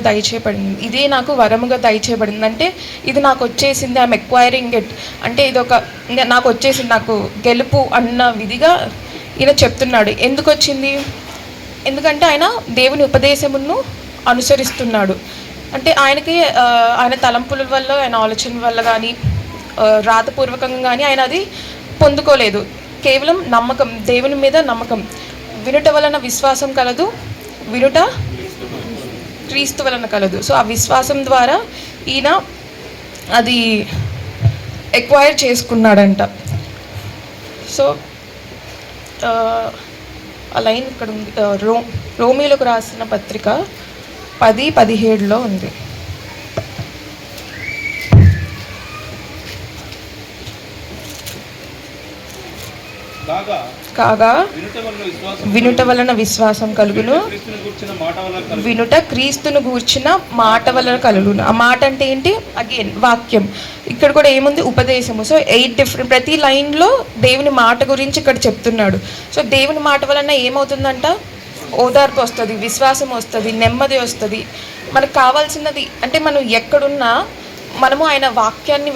దయచేయబడింది. అంటే ఇది నాకు వచ్చేసింది, ఐఎమ్ ఎక్వైరింగ్ ఇట్. అంటే ఇది నాకు వచ్చేసింది, నాకు గెలుపు అన్న విధిగా ఈయన చెప్తున్నాడు. ఎందుకు వచ్చింది? ఎందుకంటే ఆయన దేవుని ఉపదేశమును అనుసరిస్తున్నాడు. అంటే ఆయన తలంపుల వల్ల, ఆయన ఆలోచన వల్ల కానీ, రాతపూర్వకంగా కానీ ఆయన అది పొందుకోలేదు. కేవలం నమ్మకం, దేవుని మీద నమ్మకం. వినుట వలన విశ్వాసం కలదు, వినుట క్రీస్తు వలన కలదు. సో ఆ విశ్వాసం ద్వారా ఈయన అది ఎక్వైర్ చేసుకున్నాడంట. సో ఆ లైన్ ఇక్కడ ఉంది, రోమీలకు రాసిన పత్రిక 10:17 ఉంది. కాగా వినుట వలన విశ్వాసం కలుగును, వినుట క్రీస్తును గూర్చిన మాట వలన కలుగును. ఆ మాట అంటే ఏంటి? అగైన్ వాక్యం. ఇక్కడ కూడా ఏముంది? ఉపదేశము. సో 8 డిఫరెంట్, ప్రతి లైన్లో దేవుని మాట గురించి ఇక్కడ చెప్తున్నాడు. సో దేవుని మాట వలన ఏమవుతుందంట? ఓదార్పు వస్తుంది, విశ్వాసం వస్తుంది, నెమ్మది వస్తుంది. మనకు కావాల్సినది అంటే మనం ఎక్కడున్నా మనము ఆయన వాక్యాన్ని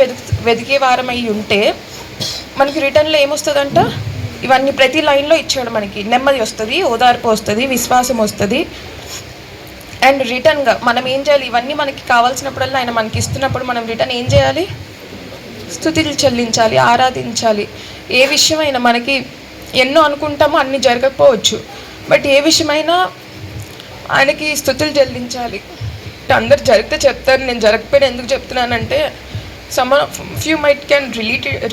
వెతికే వారమై ఉంటే మనకి రిటర్న్లో ఏమొస్తుందంట? ఇవన్నీ ప్రతి లైన్లో ఇచ్చాడు మనకి. నెమ్మది వస్తుంది, ఓదార్పు వస్తుంది, విశ్వాసం వస్తుంది. అండ్ రిటర్న్గా మనం ఏం చేయాలి? ఇవన్నీ మనకి కావాల్సినప్పుడల్లా ఆయన మనకి ఇస్తున్నప్పుడు మనం రిటర్న్ ఏం చేయాలి? స్తుతులు చెల్లించాలి, ఆరాధించాలి. ఏ విషయమైనా మనకి ఎన్నో అనుకుంటామో అన్నీ జరగకపోవచ్చు, బట్ ఏ విషయమైనా ఆయనకి స్తుతులు చెల్లించాలి. అందరు జరిగితే చెప్తారు, నేను జరగకపోయినా ఎందుకు చెప్తున్నానంటే few might can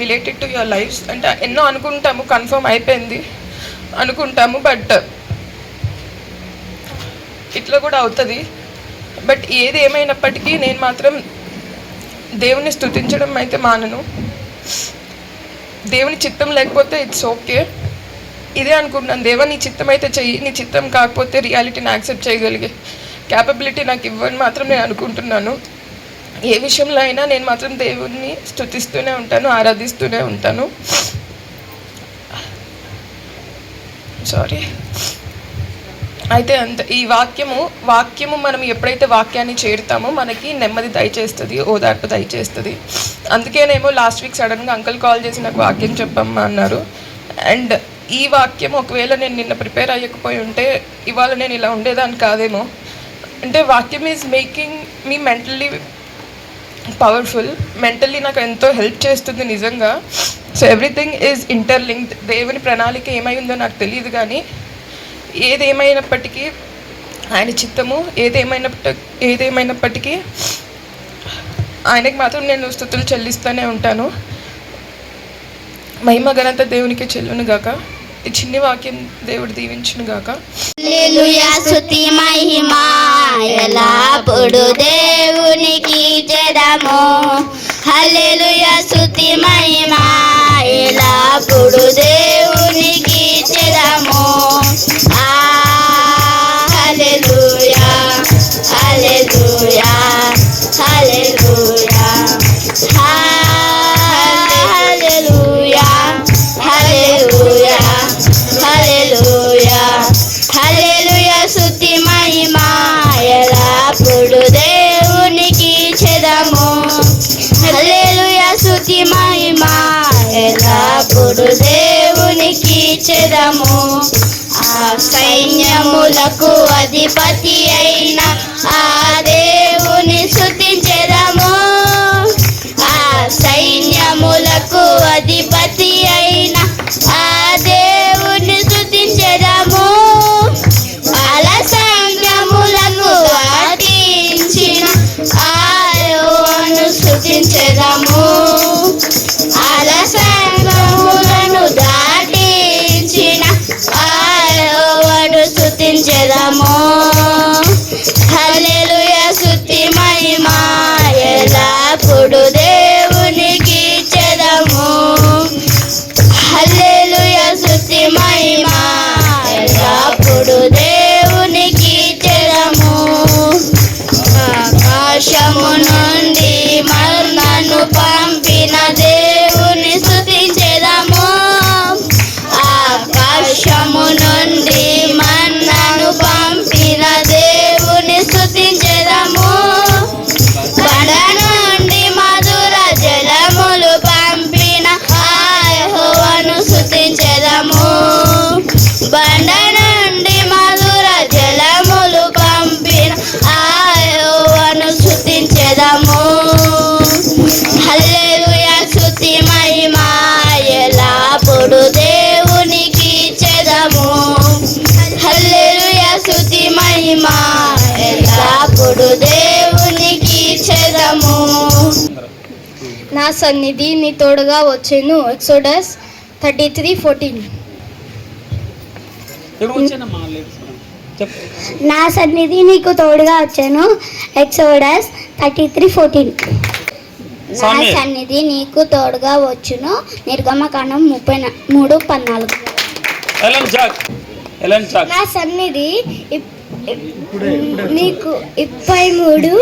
related to your lifes. అంటే ఎన్నో అనుకుంటాము, కన్ఫర్మ్ అయిపోయింది అనుకుంటాము, బట్ ఇట్లా కూడా అవుతుంది. బట్ ఏది ఏమైనప్పటికీ నేను మాత్రం దేవుని స్తుతించడం అయితే మానను. దేవుని చిత్తం లేకపోతే ఇట్స్ ఓకే, ఇదే అనుకుంటున్నాను, దేవా నీ చిత్తం అయితే చెయ్యి, నీ చిత్తం కాకపోతే రియాలిటీని యాక్సెప్ట్ చేయగలిగే క్యాపబిలిటీ నాకు ఇవ్వని మాత్రం నేను అనుకుంటున్నాను. ఏ విషయంలో అయినా నేను మాత్రం దేవుడిని స్తుతిస్తూనే ఉంటాను, ఆరాధిస్తూనే ఉంటాను. సారీ. అయితే అంత ఈ వాక్యము మనం ఎప్పుడైతే వాక్యాన్ని చేరుతామో మనకి నెమ్మది దయచేస్తుంది, ఓదార్పు దయచేస్తుంది. అందుకేనేమో లాస్ట్ వీక్ సడన్గా అంకుల్ కాల్ చేసి నాకు వాక్యం చెప్పమ్మా అన్నారు. అండ్ ఈ వాక్యం ఒకవేళ నేను నిన్న ప్రిపేర్ అయ్యకపోయి ఉంటే ఇవాళ నేను ఇలా ఉండేదాన్ని కాదేమో. అంటే వాక్యం is making me mentally powerful. Mentally నాకు ఎంతో హెల్ప్ చేస్తుంది నిజంగా. So everything is interlinked. దేవుని ప్రణాళిక ఏమైందో నాకు తెలియదు, కానీ ఏదేమైనప్పటికీ ఆయన చిత్తము ఏదేమైనప్పటికీ ఆయనకి మాత్రం నేను స్తుతులు చెల్లిస్తూనే ఉంటాను. మహిమ ఘనత దేవునికి చెల్లును గాక. ఈ చిన్ని వాక్యం దేవుడు దీవించును గాక. హల్లెలూయా స్తుతి మహిమ ఎల్లప్పుడు దేవునికి చెదము. హల్లెలూయా స్తుతి మహిమ ఎల్లప్పుడు దేవునికి చెదము. హల్లెలూయా హల్లెలూయా హల్లెలూయా హల్లెలూయా హల్లెలూయా హల్లెలూయా హల్లెలూయా స్తుతి మహిమ ఎల్లప్పుడు దేవునికి చెదము. హల్లెలూయా స్తుతి మహిమ ఎల్లప్పుడు దేవునికి చెదము. ఆ సైన్యములకు అధిపతి అయిన ఆ దేవుని స్తుతించెదము. ఆ సైన్యములకు అధిపతి అయిన ఆ దేవుని స్తుతించెదము. అల సంగములను దాటించిన ఆ యెహోవాను స్తుతించెదము. అల సంగములను దాటించిన ఆ యెహోవాను స్తుతించెదము. హల్లెలూయా స్తుతి మహిమ ఎల్లప్పుడు దేవునికి చెదము. హల్లెలూయా స్తుతి మహిమ ఎల్లప్పుడు దేవునికి చెదము. ఆకాశము నుండి మన్నను పంపిన దేవుని స్తుతించెదము. ఆకాశము నుండి మన్నను పంపిన దేవుని స్తుతించెదము. బండ నుండి మధుర జలములు పంపిన ఆ యెహోవాను స్తుతించెదము. బండ నుండి మధుర జలములు పంపిన ఆ యెహోవాను స్తుతించెదము. హల్లెలూయా స్తుతి మహిమ ఎల్లప్పుడు దేవునికి చెదము. హల్లెలూయా స్తుతి మహిమ ఎల్లప్పుడు దేవునికి చెదము. నా సన్నిధి నీ తోడుగా వచ్చెను. ఎక్సోడస్ 33:14. నా సన్నిధి నీకు తోడుగా వచ్చెను. ఎక్సోడస్ 33:14. నా సన్నిధి నీకు తోడుగా వచ్చును. నిర్గమకాండం 33:14. నా సన్నిధి నీకు 23.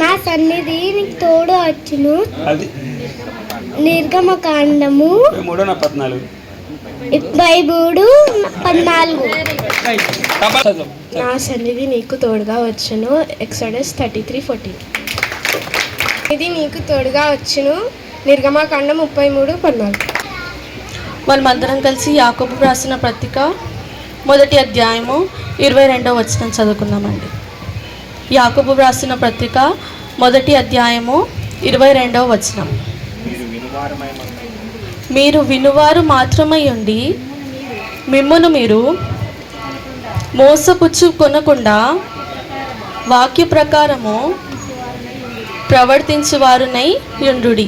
నా సన్నిధి నీకు తోడు వచ్చును. నిర్గమకాండము 23:14. నా సన్నిధి నీకు తోడుగా వచ్చును. ఎక్సోడస్ 33:14. ఇది నీకు తోడుగా వచ్చును. నిర్గమకాండం 33:14. మనమందరం కలిసి యాకోబు రాసిన పత్రిక 1వ అధ్యాయము 22వ వచనం చదువుకుందామండి. యాకోబు రాసిన పత్రిక 1వ అధ్యాయము 22వ వచనం. మీరు వినువారు మాత్రమై ఉండి మిమ్మును మీరు మోసపుచ్చుకొనకుండా వాక్య ప్రకారము ప్రవర్తించువారునై యుండుడి.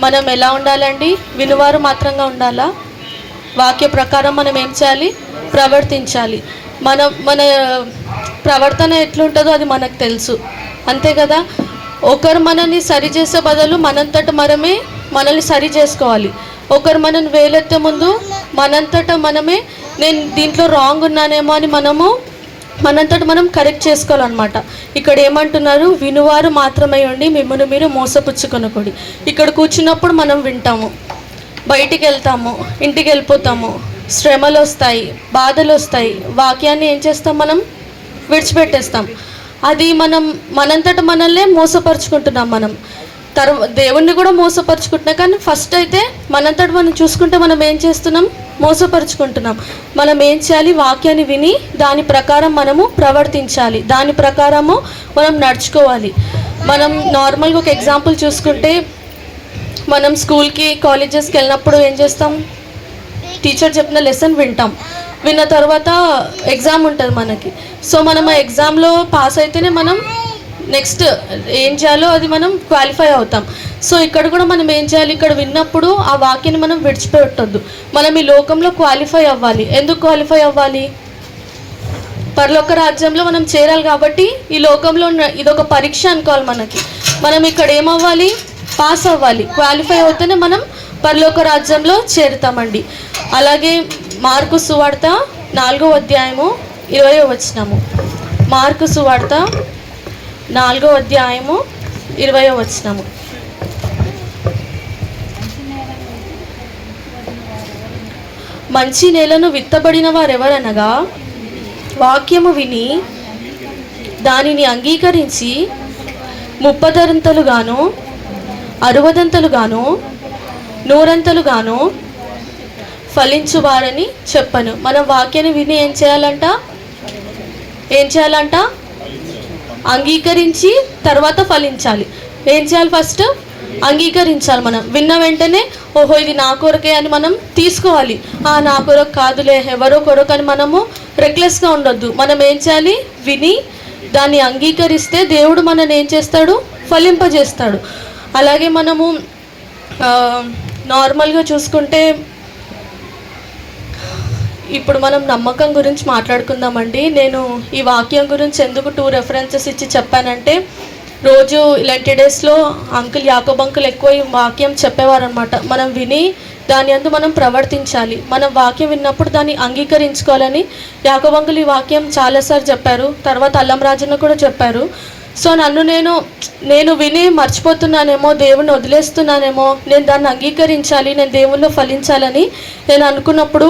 మనం ఎలా ఉండాలండి? వినువారు మాత్రంగా ఉండాలా? వాక్య ప్రకారం మనం ఏం చేయాలి? ప్రవర్తించాలి. మన ప్రవర్తన ఎట్లుంటుందో అది మనకు తెలుసు, అంతే కదా. ఒకరు మనల్ని సరి చేసే బదులు మనంతట మనమే మనల్ని సరి చేసుకోవాలి. ఒకరు మనం వేలెత్తే ముందు మనంతటా మనమే నేను దీంట్లో రాంగ్ ఉన్నానేమో అని మనంతటా మనం కరెక్ట్ చేసుకోవాలన్నమాట. ఇక్కడ ఏమంటున్నారు, వినువారు మాత్రమే ఉండి మిమ్మల్ని మీరు మోసపుచ్చుకొనకూడి. ఇక్కడ కూర్చున్నప్పుడు మనం వింటాము, బయటికి వెళ్తాము, ఇంటికి వెళ్ళిపోతాము, శ్రమలు వస్తాయి, బాధలు వస్తాయి, వాక్యాన్ని ఏం చేస్తాం, మనం విడిచిపెట్టేస్తాం. అది మనంతట మనల్నే మోసపరుచుకుంటున్నాం. మనం దేవుణ్ణి కూడా మోసపరుచుకుంటున్నాం. కానీ ఫస్ట్ అయితే మనంతట మనం చూసుకుంటే మనం ఏం చేస్తున్నాం, మోసపరుచుకుంటున్నాం. మనం ఏం చేయాలి, వాక్యాన్ని విని దాని ప్రకారం మనము ప్రవర్తించాలి, దాని ప్రకారము మనం నడుచుకోవాలి. మనం నార్మల్గా ఒక ఎగ్జాంపుల్ చూసుకుంటే, మనం స్కూల్కి కాలేజెస్కి వెళ్ళినప్పుడు ఏం చేస్తాం, టీచర్ చెప్పిన లెసన్ వింటాం. విన్న తర్వాత ఎగ్జామ్ ఉంటుంది మనకి. సో మనం ఆ ఎగ్జామ్లో పాస్ అయితేనే మనం నెక్స్ట్ ఏం చేయాలో అది మనం క్వాలిఫై అవుతాం. సో ఇక్కడ కూడా మనం ఏం చేయాలి, ఇక్కడ విన్నప్పుడు ఆ వాక్యాన్ని మనం విడిచిపెట్టొద్దు. మనం ఈ లోకంలో క్వాలిఫై అవ్వాలి. ఎందుకు క్వాలిఫై అవ్వాలి, పరలోక రాజ్యంలో మనం చేరాలి. కాబట్టి ఈ లోకంలో ఇదొక పరీక్ష అనుకోవాలి మనకి. మనం ఇక్కడ ఏమవ్వాలి, పాస్ అవ్వాలి. క్వాలిఫై అవుతేనే మనం పరలోక రాజ్యంలో చేరుతామండి. అలాగే మార్కు సువార్త 4వ అధ్యాయము 20వ వచనము. మార్కు సువార్త 4వ అధ్యాయము 20వ వచనము. మంచి నేలను విత్తబడిన వారెవరనగా, వాక్యము విని దానిని అంగీకరించి 30 60 100 ఫలించువారని చెప్పను. మనం వాక్యాన్ని విని ఏం చేయాలంట, అంగీకరించి తర్వాత ఫలించాలి. ఏం చేయాలి, ఫస్ట్ అంగీకరించాలి. మనం విన్న వెంటనే ఓహో ఇది నా కొరకే అని మనం తీసుకోవాలి. నా కొరకు కాదులే, ఎవరో కొరకు అని మనము రెక్లెస్గా ఉండొద్దు. మనం ఏం చేయాలి, విని దాన్ని అంగీకరిస్తే దేవుడు మనల్ని ఏం చేస్తాడు, ఫలింపజేస్తాడు. అలాగే మనము నార్మల్గా చూసుకుంటే, ఇప్పుడు మనం నమ్మకం గురించి మాట్లాడుకుందామండి. నేను ఈ వాక్యం గురించి ఎందుకు 2 రెఫరెన్సెస్ ఇచ్చి చెప్పానంటే, రోజు ఇలాంటి డేస్లో యాకోబ్ అంకుల్ ఎక్కువ ఈ వాక్యం చెప్పేవారు అనమాట. మనం విని దాని అందు మనం ప్రవర్తించాలి. మనం వాక్యం విన్నప్పుడు దాన్ని అంగీకరించుకోవాలని యాకోబ్ అంకుల్ ఈ వాక్యం చాలాసార్లు చెప్పారు. తర్వాత అల్లం రాజన్న కూడా చెప్పారు. సో నేను విని మర్చిపోతున్నానేమో, దేవుణ్ణి వదిలేస్తున్నానేమో, నేను దాన్ని అంగీకరించాలి, నేను దేవుల్లో ఫలించాలని నేను అనుకున్నప్పుడు,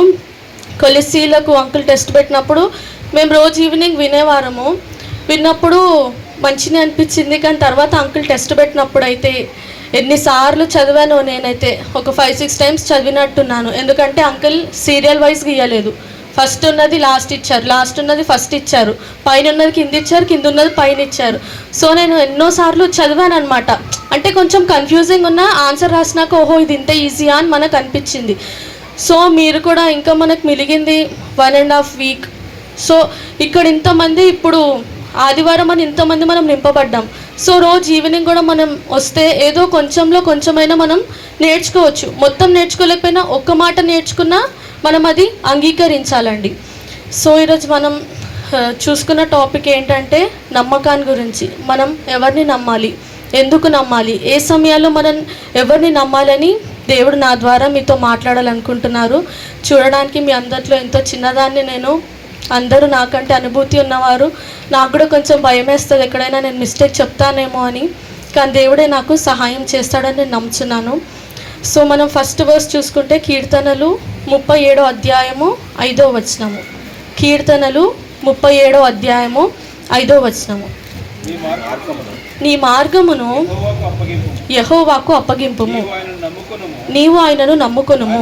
కొలిసీలకు అంకుల్ టెస్ట్ పెట్టినప్పుడు మేము రోజు ఈవినింగ్ వినేవారము. విన్నప్పుడు మంచిగా అనిపించింది. కానీ తర్వాత అంకుల్ టెస్ట్ పెట్టినప్పుడు అయితే ఎన్నిసార్లు చదివానో, నేనైతే ఒక 5-6 టైమ్స్ చదివినట్టున్నాను. ఎందుకంటే అంకుల్ సీరియల్ వైజ్ గీయలేదు. ఫస్ట్ ఉన్నది లాస్ట్ ఇచ్చారు, లాస్ట్ ఉన్నది ఫస్ట్ ఇచ్చారు, పైన ఉన్నది కింద ఇచ్చారు, కింద ఉన్నది పైన ఇచ్చారు. సో నేను ఎన్నోసార్లు చదివాను అనమాట. అంటే కొంచెం కన్ఫ్యూజింగ్ ఉన్న ఆన్సర్ రాసినాక ఓహో ఇది ఇంత ఈజీయా అని మనకు అనిపించింది. సో మీరు కూడా ఇంకా మనకు మిలిగింది 1.5 వీక్. సో ఇక్కడ ఇంతమంది, ఇప్పుడు ఆదివారం అని ఇంతమంది మనం నింపబడ్డాం. సో రోజు ఈవినింగ్ కూడా మనం వస్తే ఏదో కొంచెమైనా మనం నేర్చుకోవచ్చు. మొత్తం నేర్చుకోలేకపోయినా ఒక్క మాట నేర్చుకున్నా మనం అది అంగీకరించాలండి. సో ఈరోజు మనం చూసుకున్న టాపిక్ ఏంటంటే నమ్మకాన్ని గురించి. మనం ఎవరిని నమ్మాలి, ఎందుకు నమ్మాలి, ఏ సమయాల్లో మనం ఎవరిని నమ్మాలని దేవుడు నా ద్వారా మీతో మాట్లాడాలనుకుంటున్నారు. చూడడానికి మీ అందరిలో ఎంతో చిన్నదాన్ని నేను, అందరూ నాకంటే అనుభూతి ఉన్నవారు. నాకు కూడా కొంచెం భయం వేస్తుంది ఎక్కడైనా నేను మిస్టేక్ చెప్తానేమో అని. కానీ దేవుడే నాకు సహాయం చేస్తాడని నేను నమ్ముతున్నాను. సో మనం ఫస్ట్ వర్స్ చూసుకుంటే కీర్తనలు 37వ అధ్యాయము 5వ వచనము. కీర్తనలు 37వ అధ్యాయము 5వ వచనము. నీ మార్గమును యెహోవాకు అప్పగింపుము, నీవు ఆయనను నమ్ముకొనుము,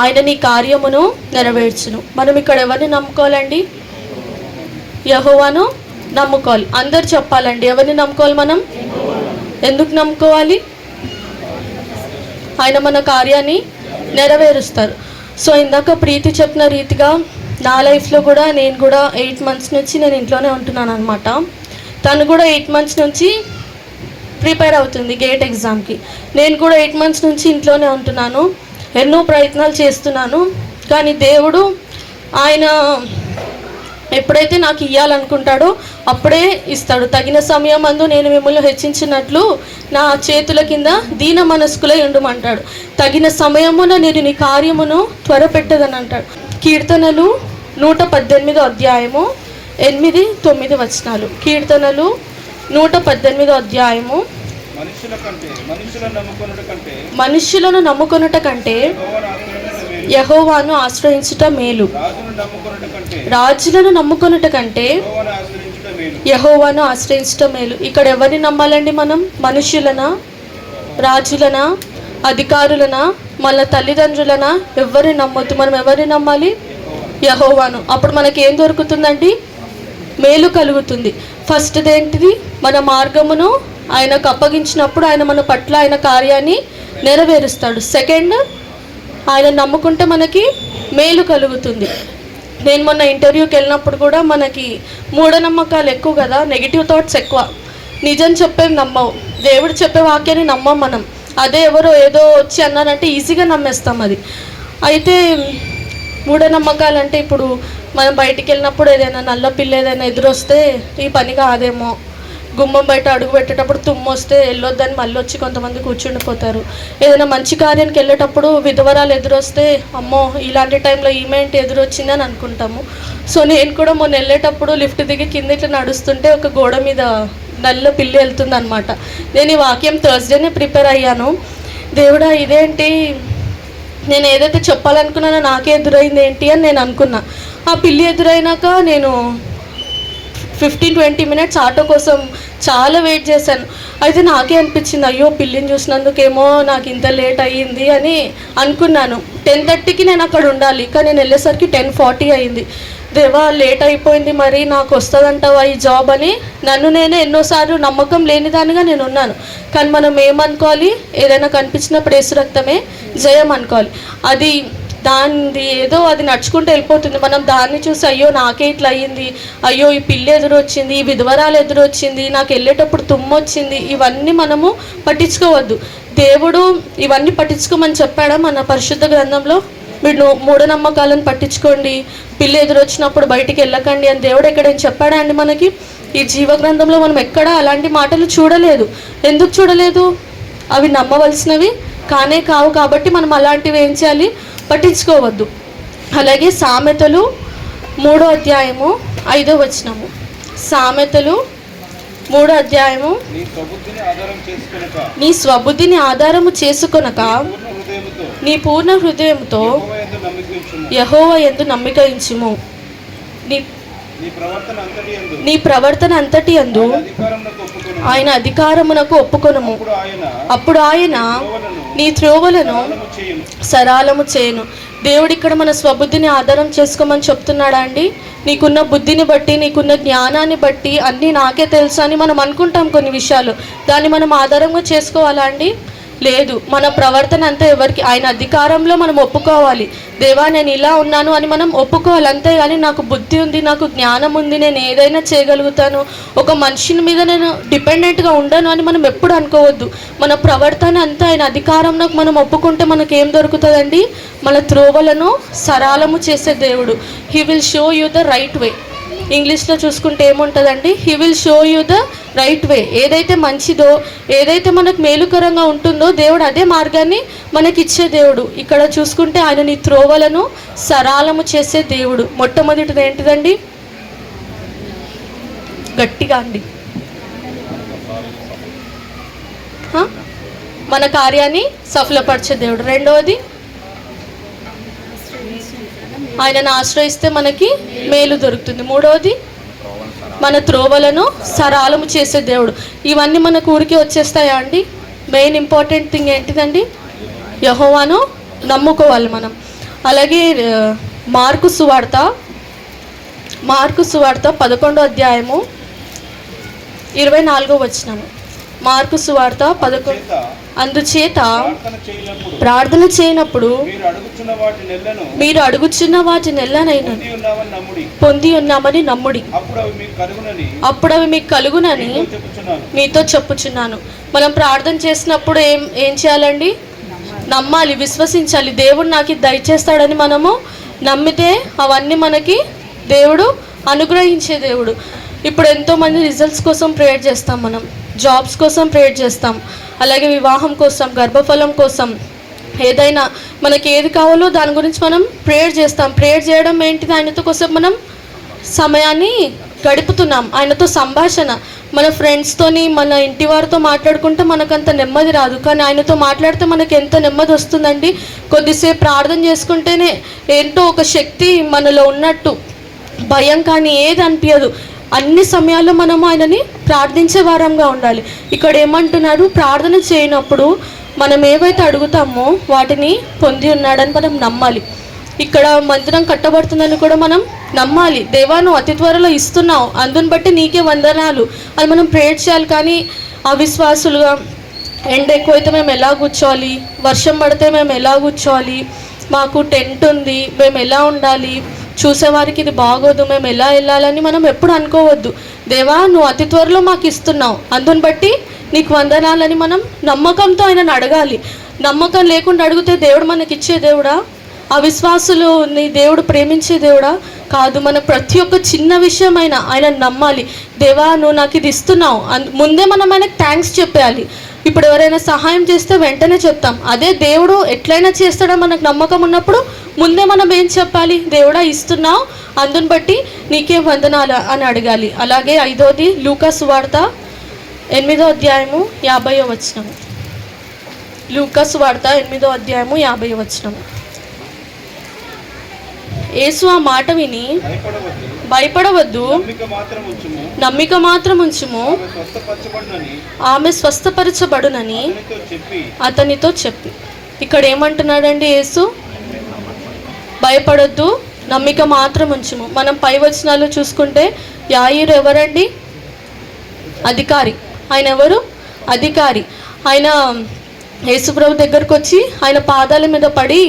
ఆయన నీ కార్యమును నెరవేర్చును. మనం ఇక్కడ ఎవరిని నమ్ముకోవాలండి? యెహోవాను నమ్ముకోవాలి. అందరు చెప్పాలండి, ఎవరిని నమ్ముకోవాలి మనం? ఎందుకు నమ్ముకోవాలి? ఆయన మన కార్యాన్ని నెరవేరుస్తారు. సో ఇందాక ప్రీతి చెప్పిన రీతిగా నా లైఫ్లో కూడా నేను కూడా 8 months నుంచి నేను ఇంట్లోనే ఉంటున్నాను అనమాట. తను కూడా 8 months నుంచి ప్రిపేర్ అవుతుంది గేట్ ఎగ్జామ్కి. నేను కూడా 8 months నుంచి ఇంట్లోనే ఉంటున్నాను. ఎన్నో ప్రయత్నాలు చేస్తున్నాను. కానీ దేవుడు ఆయన ఎప్పుడైతే నాకు ఇవ్వాలనుకుంటాడో అప్పుడే ఇస్తాడు. తగిన సమయం అందు నేను మిమ్మల్ని హెచ్చించినట్లు నా చేతుల కింద దీన మనస్కులై ఉండుమంటాడు. తగిన సమయమున నేను నీ కార్యమును త్వరపెట్టదని అంటాడు. కీర్తనలు 118 అధ్యాయము 8-9 వచనాలు. కీర్తనలు 118 అధ్యాయము. మనుష్యులను నమ్ముకొనుట కంటే యెహోవాను ఆశ్రయించుట మేలు. రాజులను నమ్ముకొనుట కంటే యెహోవాను ఆశ్రయించుట మేలు. ఇక్కడ ఎవరిని నమ్మాలండి మనం? మనుష్యులనా, రాజులనా, అధికారులనా, మళ్ళీ తల్లిదండ్రులనా? ఎవరిని నమ్మొద్దు. మనం ఎవరిని నమ్మాలి? యెహోవాను. అప్పుడు మనకి ఏం దొరుకుతుందండి? మేలు కలుగుతుంది. ఫస్ట్ ఏంటిది? మన మార్గమును ఆయనకు అప్పగించినప్పుడు ఆయన మన పట్ల ఆయన కార్యాన్ని నెరవేరుస్తాడు. సెకండ్, ఆయన నమ్ముకుంటే మనకి మేలు కలుగుతుంది. నేను మొన్న ఇంటర్వ్యూకి వెళ్ళినప్పుడు కూడా మనకి మూఢనమ్మకాలు ఎక్కువ కదా, నెగిటివ్ థాట్స్ ఎక్కువ. నిజం చెప్పేది నమ్మవు, దేవుడు చెప్పే వాక్యాన్ని నమ్మం మనం. అదే ఎవరో ఏదో వచ్చి అన్నారంటే ఈజీగా నమ్మేస్తాం అది. అయితే మూఢనమ్మకాలు అంటే ఇప్పుడు మనం బయటికి వెళ్ళినప్పుడు ఏదైనా నల్ల పిల్ల ఏదైనా ఎదురొస్తే ఈ పని కాదేమో, గుమ్మం బయట అడుగు పెట్టేటప్పుడు తుమ్ము వస్తే వెళ్ళొద్దని మళ్ళీ వచ్చి కొంతమంది కూర్చుండిపోతారు. ఏదైనా మంచి కార్యానికి వెళ్ళేటప్పుడు విధవరాలు ఎదురొస్తే అమ్మో ఇలాంటి టైంలో ఈమెంట్ ఎదురొచ్చిందని అనుకుంటాము. సో నేను కూడా మొన్న వెళ్ళేటప్పుడు లిఫ్ట్ దిగి కింద ఇట్లా నడుస్తుంటే ఒక గోడ మీద నల్ల పిల్లి వెళ్తుంది అనమాట. నేను ఈ వాక్యం థర్స్డేనే ప్రిపేర్ అయ్యాను. దేవుడా ఇదేంటి, నేను ఏదైతే చెప్పాలనుకున్నానో నాకే ఎదురైంది ఏంటి అని నేను అనుకున్నా. ఆ పిల్లి ఎదురైనాక నేను 15-20 మినిట్స్ ఆటో కోసం చాలా వెయిట్ చేశాను. అయితే నాకే అనిపించింది అయ్యో పిల్లిని చూసినందుకేమో నాకు ఇంత లేట్ అయ్యింది అని అనుకున్నాను. 10:30కి నేను అక్కడ ఉండాలి, కానీ నేను వెళ్ళేసరికి 10:40 అయింది. దేవా లేట్ అయిపోయింది, మరి నాకు వస్తుందంటావా ఈ జాబ్ అని నన్ను నేనే ఎన్నోసార్లు నమ్మకం లేనిదానిగా నేను ఉన్నాను. కానీ మనం ఏమనుకోవాలి? ఏదైనా కనిపించినప్పుడు యేసు రక్తమే జయం అనుకోవాలి. అది దాన్ని ఏదో అది నడుచుకుంటూ వెళ్ళిపోతుంది. మనం దాన్ని చూసి అయ్యో నాకే ఇట్లా అయ్యింది, అయ్యో ఈ పిల్లి ఎదురొచ్చింది, ఈ విధవరాలు ఎదురొచ్చింది, నాకు వెళ్ళేటప్పుడు తుమ్మొచ్చింది, ఇవన్నీ మనము పట్టించుకోవద్దు. దేవుడు ఇవన్నీ పట్టించుకోమని చెప్పాడా మన పరిశుద్ధ గ్రంథంలో? మీరు మూఢనమ్మకాలను పట్టించుకోండి, పిల్లి ఎదురొచ్చినప్పుడు బయటికి వెళ్ళకండి అని దేవుడు ఎక్కడైనా చెప్పాడా అండి మనకి? ఈ జీవ గ్రంథంలో మనం ఎక్కడా అలాంటి మాటలు చూడలేదు. ఎందుకు చూడలేదు? అవి నమ్మవలసినవి కానే కావు. కాబట్టి మనం అలాంటివి ఏం చేయాలి? పట్టించుకోవద్దు. అలాగే సామెతలు 3వ అధ్యాయము 5వ వచనము. సామెతలు 3వ అధ్యాయము. నీ స్వబుద్ధిని ఆధారము చేసుకొనక నీ పూర్ణ హృదయంతో యెహోవా యందు నమ్మిక ఉంచుము. నీ ప్రవర్తన అంతటి యందు ఆయన అధికారమునకు ఒప్పుకొనుము. అప్పుడు ఆయన నీ త్రోవలను సరళము చేయను. దేవుడు ఇక్కడ మన స్వబుద్ధిని ఆధారం చేసుకోమని చెప్తున్నాడా అండి? నీకున్న బుద్ధిని బట్టి, నీకున్న జ్ఞానాన్ని బట్టి అన్నీ నాకే తెలుసు అని మనం అనుకుంటాం కొన్ని విషయాలు. దాన్ని మనం ఆధారంగా చేసుకోవాలా అండి? లేదు. మన ప్రవర్తన అంతా ఎవరికి? ఆయన అధికారంలో మనం ఒప్పుకోవాలి. దేవా నేను ఇలా ఉన్నాను అని మనం ఒప్పుకోవాలి. అంతేగాని నాకు బుద్ధి ఉంది, నాకు జ్ఞానం ఉంది, నేను ఏదైనా చేయగలుగుతాను, ఒక మనిషిని మీద నేను డిపెండెంట్గా ఉండను అని మనం ఎప్పుడు అనుకోవద్దు. మన ప్రవర్తన అంతా ఆయన అధికారంలో మనం ఒప్పుకుంటే మనకు ఏం దొరుకుతుందండి? మన త్రోవలను సరళము చేసే దేవుడు. He will show you the right way. ఇంగ్లీష్లో చూసుకుంటే ఏముంటుందండి? He will show you the right way. ఏదైతే మంచిదో, ఏదైతే మనకు మేలుకరంగా ఉంటుందో దేవుడు అదే మార్గాన్ని మనకిచ్చే దేవుడు. ఇక్కడ చూసుకుంటే ఆయన నీ త్రోవలను సరళము చేసే దేవుడు. మొట్టమొదటిది ఏంటిదండి? గట్టిగా అండి, మన కార్యాన్ని సఫలపరిచే దేవుడు. రెండవది ఆయనను ఆశ్రయిస్తే మనకి మేలు దొరుకుతుంది. మూడవది మన త్రోవలను సరళము చేసే దేవుడు. ఇవన్నీ మనకు ఊరికి వచ్చేస్తాయా అండి? మెయిన్ ఇంపార్టెంట్ థింగ్ ఏంటిదండి? యెహోవాను నమ్ముకోవాలి మనం. అలాగే మార్కు సువార్త 11వ అధ్యాయము 24వ వచనము. మార్కు సువార్త 11. అందుచేత ప్రార్థన చేయనప్పుడు మీరు అడుగుచున్న వాటి నెల్లనైనా పొంది ఉన్నామని నమ్ముడి, అప్పుడు అవి మీకు కలుగునని మీతో చెప్పుచున్నాను. మనం ప్రార్థన చేసినప్పుడు ఏం చేయాలండి? నమ్మాలి, విశ్వసించాలి. దేవుడు నాకు ఇది దయచేస్తాడని మనము నమ్మితే అవన్నీ మనకి దేవుడు అనుగ్రహించే దేవుడు. ఇప్పుడు ఎంతోమంది రిజల్ట్స్ కోసం ప్రేయర్ చేస్తాం, మనం జాబ్స్ కోసం ప్రేయర్ చేస్తాం, అలాగే వివాహం కోసం, గర్భఫలం కోసం, ఏదైనా మనకి ఏది కావాలో దాని గురించి మనం ప్రేయర్ చేస్తాం. ప్రేయర్ చేయడం ఏంటిది? ఆయనతో కోసం మనం సమయాన్ని గడుపుతున్నాం, ఆయనతో సంభాషణ. మన ఫ్రెండ్స్తోని, మన ఇంటి వారితో మాట్లాడుకుంటే మనకంత నెమ్మది రాదు, కానీ ఆయనతో మాట్లాడితే మనకి ఎంత నెమ్మది వస్తుందండి. కొద్దిసేపు ప్రార్థన చేసుకుంటేనే ఏంటో ఒక శక్తి మనలో ఉన్నట్టు, భయం కానీ ఏది అనిపించదు. అన్ని సమయాల్లో మనము ఆయనని ప్రార్థించే వారంగా ఉండాలి. ఇక్కడ ఏమంటున్నారు? ప్రార్థన చేయనప్పుడు మనం ఏవైతే అడుగుతామో వాటిని పొంది ఉన్నాడని మనం నమ్మాలి. ఇక్కడ మందిరం కట్టబడుతుందని కూడా మనం నమ్మాలి. దేవా, నువ్వు అతి త్వరలో ఇస్తున్నావు, అందుని బట్టి నీకే వందనాలు అని మనం ప్రేయర్ చేయాలి. కానీ అవిశ్వాసులుగా ఎండ ఎక్కువైతే మేము ఎలా కూర్చోవాలి, వర్షం పడితే మేము ఎలా కూర్చోవాలి, మాకు టెంట్ ఉంది, మేము ఎలా ఉండాలి, చూసేవారికి ఇది బాగోదు, మేము ఎలా వెళ్ళాలని మనం ఎప్పుడు అనుకోవద్దు. దేవా, నువ్వు అతి త్వరలో మాకు ఇస్తున్నావు, అందుని బట్టి నీకు వందనాలని మనం నమ్మకంతో ఆయనను అడగాలి. నమ్మకం లేకుండా అడిగితే దేవుడు మనకి ఇచ్చే దేవుడా? అవిశ్వాసులు నీ దేవుడు ప్రేమించే దేవుడా? కాదు. మన ప్రతి ఒక్క చిన్న విషయమైనా ఆయన నమ్మాలి. దేవా, నువ్వు నాకు ఇది ఇస్తున్నావు, ముందే మనం ఆయనకు థ్యాంక్స్ చెప్పేయాలి. ఇప్పుడు ఎవరైనా సహాయం చేస్తే వెంటనే చెప్తాం, అదే దేవుడు ఎట్లయినా చేస్తాడో మనకు నమ్మకం ఉన్నప్పుడు ముందే మనం ఏం చెప్పాలి? దేవుడా, ఇస్తున్నావు, అందుని బట్టి నీకే వందనాలు అని అడగాలి. అలాగే 5వది లూకా సువార్త 8వ అధ్యాయము 50వ వచనము. లూకా సువార్త 8వ అధ్యాయము 50వ వచనము. యేసు ఆ మాట విని భయపడవద్దు, నమ్మిక మాత్రం ఉంచుము, ఆమె స్వస్థపరచబడునని అతనితో చెప్పి. ఇక్కడ ఏమంటున్నాడండి యేసు? భయపడొద్దు, నమ్మిక మాత్రం ఉంచుము. మనం పై వచనాలు చూసుకుంటే యాయిరు ఎవరండి? అధికారి. ఆయన ఎవరు? అధికారి. ఆయన యేసుప్రభు దగ్గరకు వచ్చి ఆయన పాదాల మీద పడి,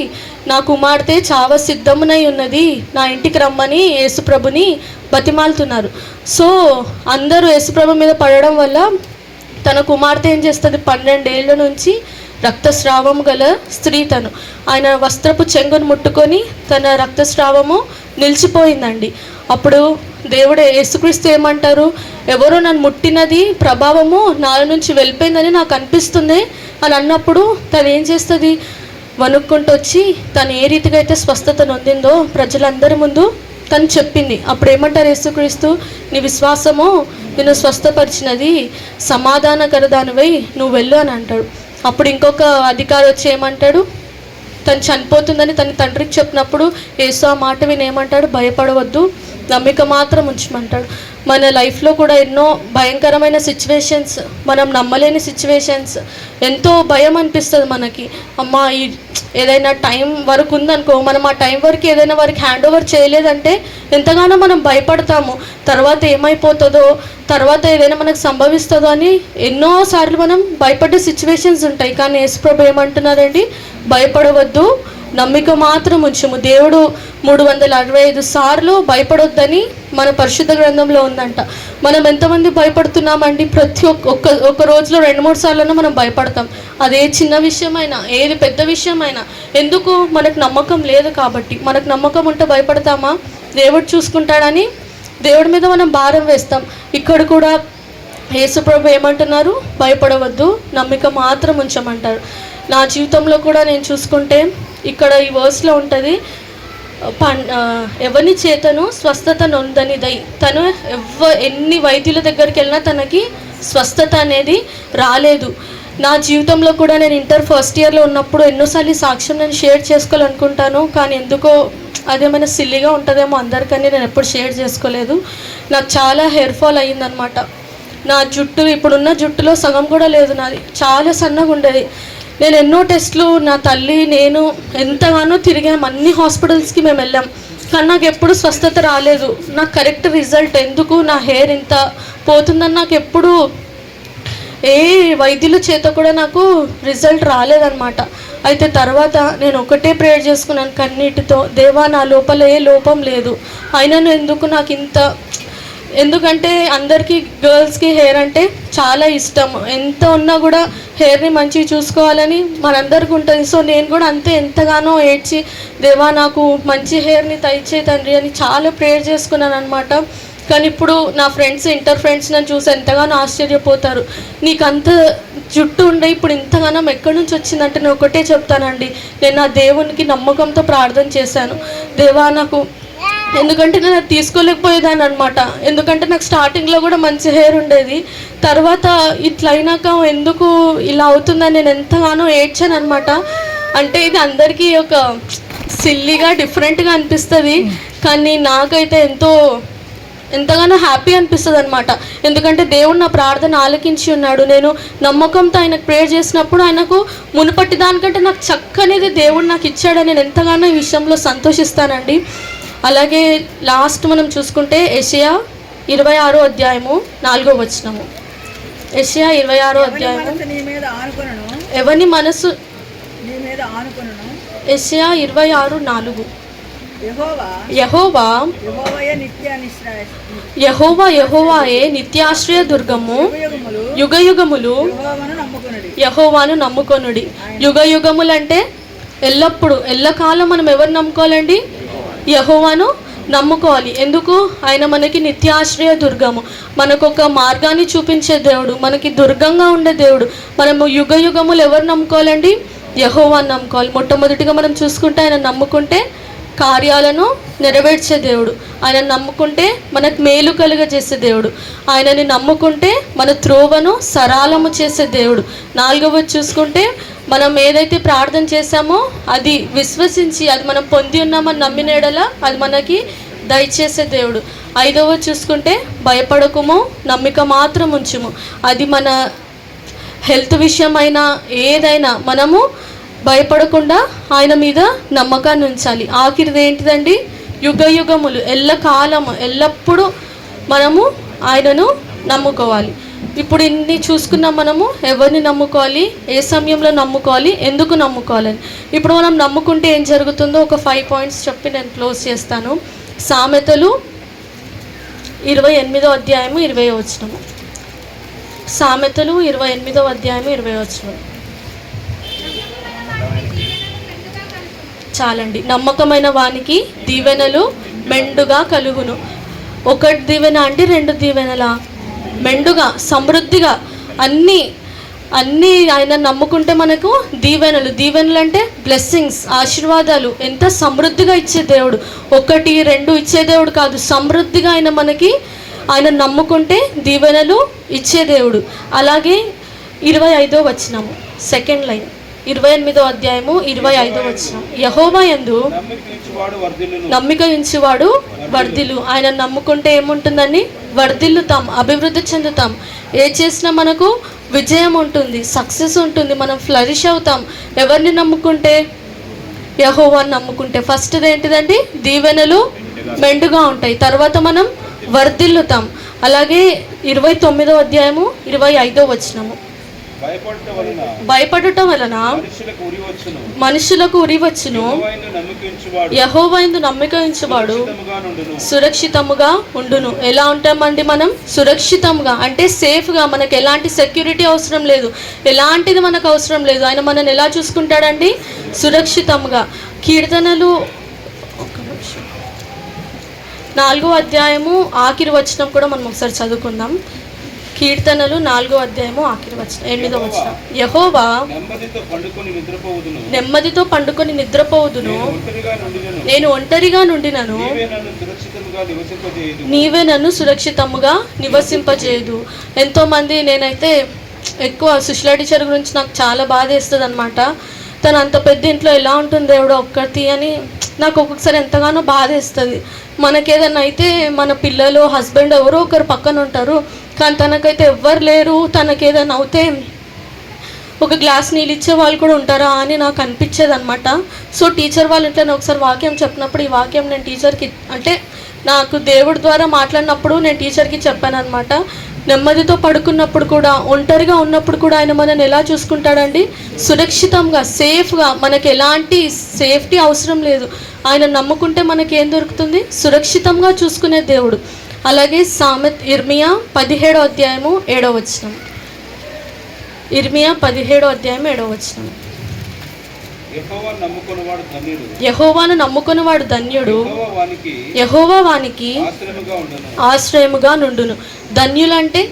నా కుమార్తె చావ సిద్ధమునై ఉన్నది, నా ఇంటికి రమ్మని యేసుప్రభుని బతిమాలుతున్నారు. సో అందరూ యేసుప్రభు మీద పడడం వల్ల తన కుమార్తె ఏం చేస్తుంది? 12 ఏళ్ళ నుంచి రక్తస్రావం గల స్త్రీ తను. ఆయన వస్త్రపు చెంగును ముట్టుకొని తన రక్తస్రావము నిలిచిపోయిందండి. అప్పుడు దేవుడు యేసుక్రీస్తు ఏమంటారు? ఎవరో నన్ను ముట్టినది ప్రభావము నాలో నుంచి వెళ్ళిపోయిందని నాకు అనిపిస్తుంది అని అన్నప్పుడు తను ఏం చేస్తుంది? వణుక్కుంటూ వచ్చి తను ఏ రీతిగా అయితే స్వస్థత నొందిందో ప్రజలందరి ముందు తను చెప్పింది. అప్పుడు ఏమంటారు యేసుక్రీస్తు? నీ విశ్వాసము నిన్ను స్వస్థపరిచినది, సమాధానకరదానివై నువ్వు వెళ్ళు అని అంటాడు. అప్పుడు ఇంకొక అధికారి వచ్చి ఏమంటాడు? తను చనిపోతుందని తన తండ్రికి చెప్పినప్పుడు యేసు ఆ మాట విని ఏమంటాడు? భయపడవద్దు, నమ్మిక మాత్రం ఉంచమంటాడు. మన లైఫ్లో కూడా ఎన్నో భయంకరమైన సిచ్యువేషన్స్, మనం నమ్మలేని సిచ్యువేషన్స్, ఎంతో భయం అనిపిస్తుంది మనకి. అమ్మ, ఈ ఏదైనా టైం వరకు ఉందనుకో, మనం ఆ టైం వరకు ఏదైనా వారికి హ్యాండ్ ఓవర్ చేయలేదంటే ఎంతగానో మనం భయపడతాము. తర్వాత ఏమైపోతుందో, తర్వాత ఏదైనా మనకు సంభవిస్తుందో అని ఎన్నోసార్లు మనం భయపడే సిచ్యువేషన్స్ ఉంటాయి. కానీ యేసుప్రభు ఏమంటున్నారండి? భయపడవద్దు, నమ్మిక మాత్రం ఉంచుము. దేవుడు 365 సార్లు భయపడొద్దని మన పరిశుద్ధ గ్రంథంలో ఉందంట. మనం ఎంతమంది భయపడుతున్నామండి? ప్రతి ఒక్క రోజులో 2-3 సార్లు మనం భయపడతాం. అదే చిన్న విషయమైనా, ఏది పెద్ద విషయమైనా. ఎందుకు? మనకు నమ్మకం లేదు కాబట్టి. మనకు నమ్మకం ఉంటే భయపడతామా? దేవుడు చూసుకుంటాడని దేవుడి మీద మనం భారం వేస్తాం. ఇక్కడ కూడా యేసుప్రభు ఏమంటున్నారు? భయపడవద్దు, నమ్మిక మాత్రం ఉంచమంటారు. నా జీవితంలో కూడా నేను చూసుకుంటే ఇక్కడ ఈ వర్స్లో ఉంటుంది, ఎవరి చేతను స్వస్థత నొందనిదై. తను ఎన్ని వైద్యుల దగ్గరికి వెళ్ళినా తనకి స్వస్థత అనేది రాలేదు. నా జీవితంలో కూడా నేను ఇంటర్ ఫస్ట్ ఇయర్లో ఉన్నప్పుడు ఎన్నోసార్లు సాక్ష్యం నేను షేర్ చేసుకోవాలనుకుంటాను, కానీ ఎందుకో అదేమైనా సిల్లీగా ఉంటుందేమో అందరికని నేను ఎప్పుడు షేర్ చేసుకోలేదు. నాకు చాలా హెయిర్ ఫాల్ అయ్యిందనమాట. నా జుట్టు, ఇప్పుడున్న జుట్టులో సగం కూడా లేదు, నాది చాలా సన్నగా ఉండేది. నేను ఎన్నో టెస్టులు, నా తల్లి నేను ఎంతగానో తిరిగాం, అన్ని హాస్పిటల్స్కి మేము వెళ్ళాం, కానీ నాకు ఎప్పుడు స్వస్థత రాలేదు. నాకు కరెక్ట్ రిజల్ట్ ఎందుకు నా హెయిర్ ఇంత పోతుందని నాకు ఎప్పుడు ఏ వైద్యుల చేత కూడా నాకు రిజల్ట్ రాలేదన్నమాట. అయితే తర్వాత నేను ఒకటే ప్రేయర్ చేసుకున్నాను కన్నీటితో, దేవా, నా లోపల ఏ లోపం లేదు, అయినా ఎందుకు నాకు ఇంత ఎందుకంటే అందరికీ గర్ల్స్కి హెయిర్ అంటే చాలా ఇష్టం. ఎంత ఉన్నా కూడా హెయిర్ని మంచిగా చూసుకోవాలని మనందరికీ ఉంటుంది. సో నేను కూడా అంతే ఎంతగానో ఏడ్చి దేవా నాకు మంచి హెయిర్ని దయచే తండ్రి అని చాలా ప్రేయర్ చేసుకున్నాను అనమాట. కానీ ఇప్పుడు నా ఫ్రెండ్స్, ఇంటర్ ఫ్రెండ్స్ నన్ను చూసి ఎంతగానో ఆశ్చర్యపోతారు. నీకు అంత జుట్టు ఉండే ఇప్పుడు ఇంతగానో ఎక్కడి నుంచి వచ్చిందంటే నేను ఒకటే చెప్తానండి, నేను నా దేవునికి నమ్మకంతో ప్రార్థన చేశాను. దేవా నాకు, ఎందుకంటే నేను అది తీసుకోలేకపోయేదాన్ని అనమాట. ఎందుకంటే నాకు స్టార్టింగ్లో కూడా మంచి హెయిర్ ఉండేది, తర్వాత ఇట్లా అయినాక ఎందుకు ఇలా అవుతుందని నేను ఎంతగానో ఏడ్చాను అనమాట. అంటే ఇది అందరికీ ఒక సిల్లీగా డిఫరెంట్గా అనిపిస్తుంది, కానీ నాకైతే ఎంతగానో హ్యాపీ అనిపిస్తుంది అనమాట. ఎందుకంటే దేవుడు నా ప్రార్థన ఆలకించి ఉన్నాడు. నేను నమ్మకంతో ఆయనకు ప్రేయర్ చేసినప్పుడు ఆయనకు మునుపటి దానికంటే నాకు చక్కనేది దేవుడు నాకు ఇచ్చాడని నేను ఎంతగానో ఈ విషయంలో సంతోషిస్తానండి. అలాగే లాస్ట్ మనం చూసుకుంటే యెషయా 26వ అధ్యాయము 4వ వచనము. యెషయా 26వ అధ్యాయము ఎవని మనసు యెషయా 26:4 యెహోవాయే నిత్యాశ్రయ దుర్గము, యుగయుగములు యెహోవాను నమ్ముకొనుడి. యుగయుగములు అంటే ఎల్లప్పుడు ఎల్లకాలం మనం ఎవరు నమ్ముకోవాలండి? యెహోవాను నమ్ముకోవాలి. ఎందుకు? ఆయన మనకి నిత్యాశ్రయ దుర్గము, మనకు ఒక మార్గాన్ని చూపించే దేవుడు, మనకి దుర్గంగా ఉండే దేవుడు. మనము యుగయుగములు ఎవరు నమ్ముకోవాలండి? యెహోవాను నమ్ముకోవాలి. మొట్టమొదటిగా మనం చూసుకుంటే ఆయన నమ్ముకుంటే కార్యాలను నెరవేర్చే దేవుడు, ఆయన నమ్ముకుంటే మనకు మేలు కలుగజేసే దేవుడు, ఆయనని నమ్ముకుంటే మన త్రోవను సరళము చేసే దేవుడు. 4వది చూసుకుంటే మనం ఏదైతే ప్రార్థన చేశామో అది విశ్వసించి అది మనం పొంది ఉన్నామని నమ్మినేడలా అది మనకి దయచేసే దేవుడు. 5వది చూసుకుంటే భయపడకుము, నమ్మిక మాత్రం ఉంచుము. అది మన హెల్త్ విషయమైనా ఏదైనా మనము భయపడకుండా ఆయన మీద నమ్మకాన్ని ఉంచాలి. ఆఖరిది ఏంటిదండి? యుగయుగములు, ఎల్లకాలము, ఎల్లప్పుడూ మనము ఆయనను నమ్ముకోవాలి. ఇప్పుడు ఇన్ని చూసుకున్నాం. మనము ఎవరిని నమ్ముకోవాలి, ఏ సమయంలో నమ్ముకోవాలి, ఎందుకు నమ్ముకోవాలని. ఇప్పుడు మనం నమ్ముకుంటే ఏం జరుగుతుందో ఒక 5 పాయింట్స్ చెప్పి నేను క్లోజ్ చేస్తాను. సామెతలు 28వ అధ్యాయము 20వ వచనము. సామెతలు 28వ అధ్యాయము 20వ వచనం. చాలండి. నమ్మకమైన వానికి దీవెనలు మెండుగా కలుగును. ఒకటి దీవెన అంటే 2 దీవెనలా? మెండుగా, సమృద్ధిగా, అన్నీ ఆయన నమ్ముకుంటే మనకు దీవెనలు అంటే బ్లెస్సింగ్స్, ఆశీర్వాదాలు ఎంత సమృద్ధిగా ఇచ్చే దేవుడు. 1, 2 ఇచ్చే దేవుడు కాదు, సమృద్ధిగా ఆయన నమ్ముకుంటే దీవెనలు ఇచ్చే దేవుడు. అలాగే 25వ వచనము, సెకండ్ లైన్, 28వ అధ్యాయము 25వ వచనం. యెహోవా యందు నమ్మిక ఉంచువాడు వర్ధిల్లు. ఆయన నమ్ముకుంటే ఏముంటుందని? వర్ధిల్లుతాం, అభివృద్ధి చెందుతాం. ఏ చేసినా మనకు విజయం ఉంటుంది, సక్సెస్ ఉంటుంది, మనం ఫ్లరిష్ అవుతాం. ఎవరిని నమ్ముకుంటే? యెహోవాని నమ్ముకుంటే. ఫస్ట్ ఏంటిదండి? దీవెనలు మెండుగా ఉంటాయి, తర్వాత మనం వర్ధిల్లుతాం. అలాగే 29వ అధ్యాయము 25వ వచనము. భయపడుట వలన మనుషులకు ఉరి వచ్చును, యెహోవాయందు నమ్మిక ఉంచువాడు సురక్షితముగా ఉండును. ఎలా ఉంటామండి మనం? సురక్షితంగా అంటే సేఫ్గా. మనకు ఎలాంటి సెక్యూరిటీ అవసరం లేదు, ఎలాంటిది మనకు అవసరం లేదు. ఆయన మనల్ని ఎలా చూసుకుంటాడండి? సురక్షితంగా. కీర్తనలు 4వ అధ్యాయము ఆఖరి వచనం కూడా మనం ఒకసారి చదువుకుందాం. కీర్తనలు 4వ అధ్యాయము ఆఖరి వచనం, 8వ వచనం. యెహోవా నెమ్మదితో పండుకొని నిద్రపోవుదును, నేను ఒంటరిగా నుండినను నీవే నన్ను సురక్షితముగా నివసింపజేయదు. ఎంతోమంది, నేనైతే ఎక్కువ సుశీల టీచర్ గురించి నాకు చాలా బాధ వేస్తుంది అనమాట. తను అంత పెద్ద ఇంట్లో ఎలా ఉంటుంది దేవుడు ఒక్కటి అని నాకు ఒక్కొక్కసారి ఎంతగానో బాధ వేస్తుంది. మనకేదన్నా అయితే మన పిల్లలు, హస్బెండ్ ఎవరో ఒకరు పక్కన ఉంటారు, కానీ తనకైతే ఎవ్వరు లేరు. తనకేదైనా అవుతే ఒక గ్లాస్ నీళ్ళు ఇచ్చే వాళ్ళు కూడా ఉంటారా అని నాకు అనిపించేది అనమాట. సో టీచర్ వాళ్ళ ఇంట్లో నేను ఒకసారి వాక్యం చెప్పినప్పుడు, ఈ వాక్యం నేను టీచర్కి అంటే నాకు దేవుడి ద్వారా మాట్లాడినప్పుడు నేను టీచర్కి చెప్పాను అనమాట. నెమ్మదితో పడుకున్నప్పుడు కూడా, ఒంటరిగా ఉన్నప్పుడు కూడా ఆయన మనల్ని ఎలా చూసుకుంటాడండి? సురక్షితంగా, సేఫ్గా. మనకి ఎలాంటి సేఫ్టీ అవసరం లేదు. ఆయన నమ్ముకుంటే మనకి ఏం దొరుకుతుంది? సురక్షితంగా చూసుకునే దేవుడు. అలాగే ఇర్మియా 17వ అధ్యాయము 7వ వచనం. ఇర్మియా 17వ అధ్యాయం 7వ వచనం. యెహోవాను నమ్ముకొనివాడు ధన్యుడు, యెహోవా వానికి ఆశ్రయముగా నుండును. ధన్యులంటే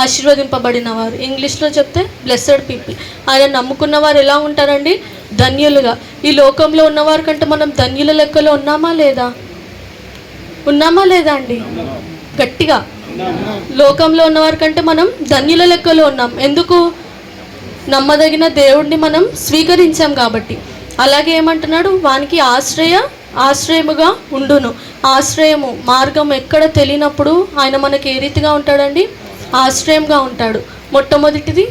ఆశీర్వదింపబడిన వారు. ఇంగ్లీష్లో చెప్తే బ్లెస్సెడ్ పీపుల్. ఆయన నమ్ముకున్న వారు ఎలా ఉంటారండి? ధన్యులుగా. ఈ లోకంలో ఉన్నవారి కంటే మనం ధన్యుల లెక్కలో ఉన్నామా లేదా? ఉన్నామా లేదా అండి? గట్టిగా. లోకంలో ఉన్నవారి కంటే మనం ధన్యుల లెక్కలో ఉన్నాం. ఎందుకు? నమ్మదగిన దేవుడిని మనం స్వీకరించాం కాబట్టి. అలాగే ఏమంటున్నాడు? వానికి ఆశ్రయముగా ఉండును. ఆశ్రయము, మార్గం ఎక్కడ తెలియనప్పుడు ఆయన మనకి ఏ రీతిగా ఉంటాడండి? ఆశ్రయంగా ఉంటాడు. మొట్టమొదటిది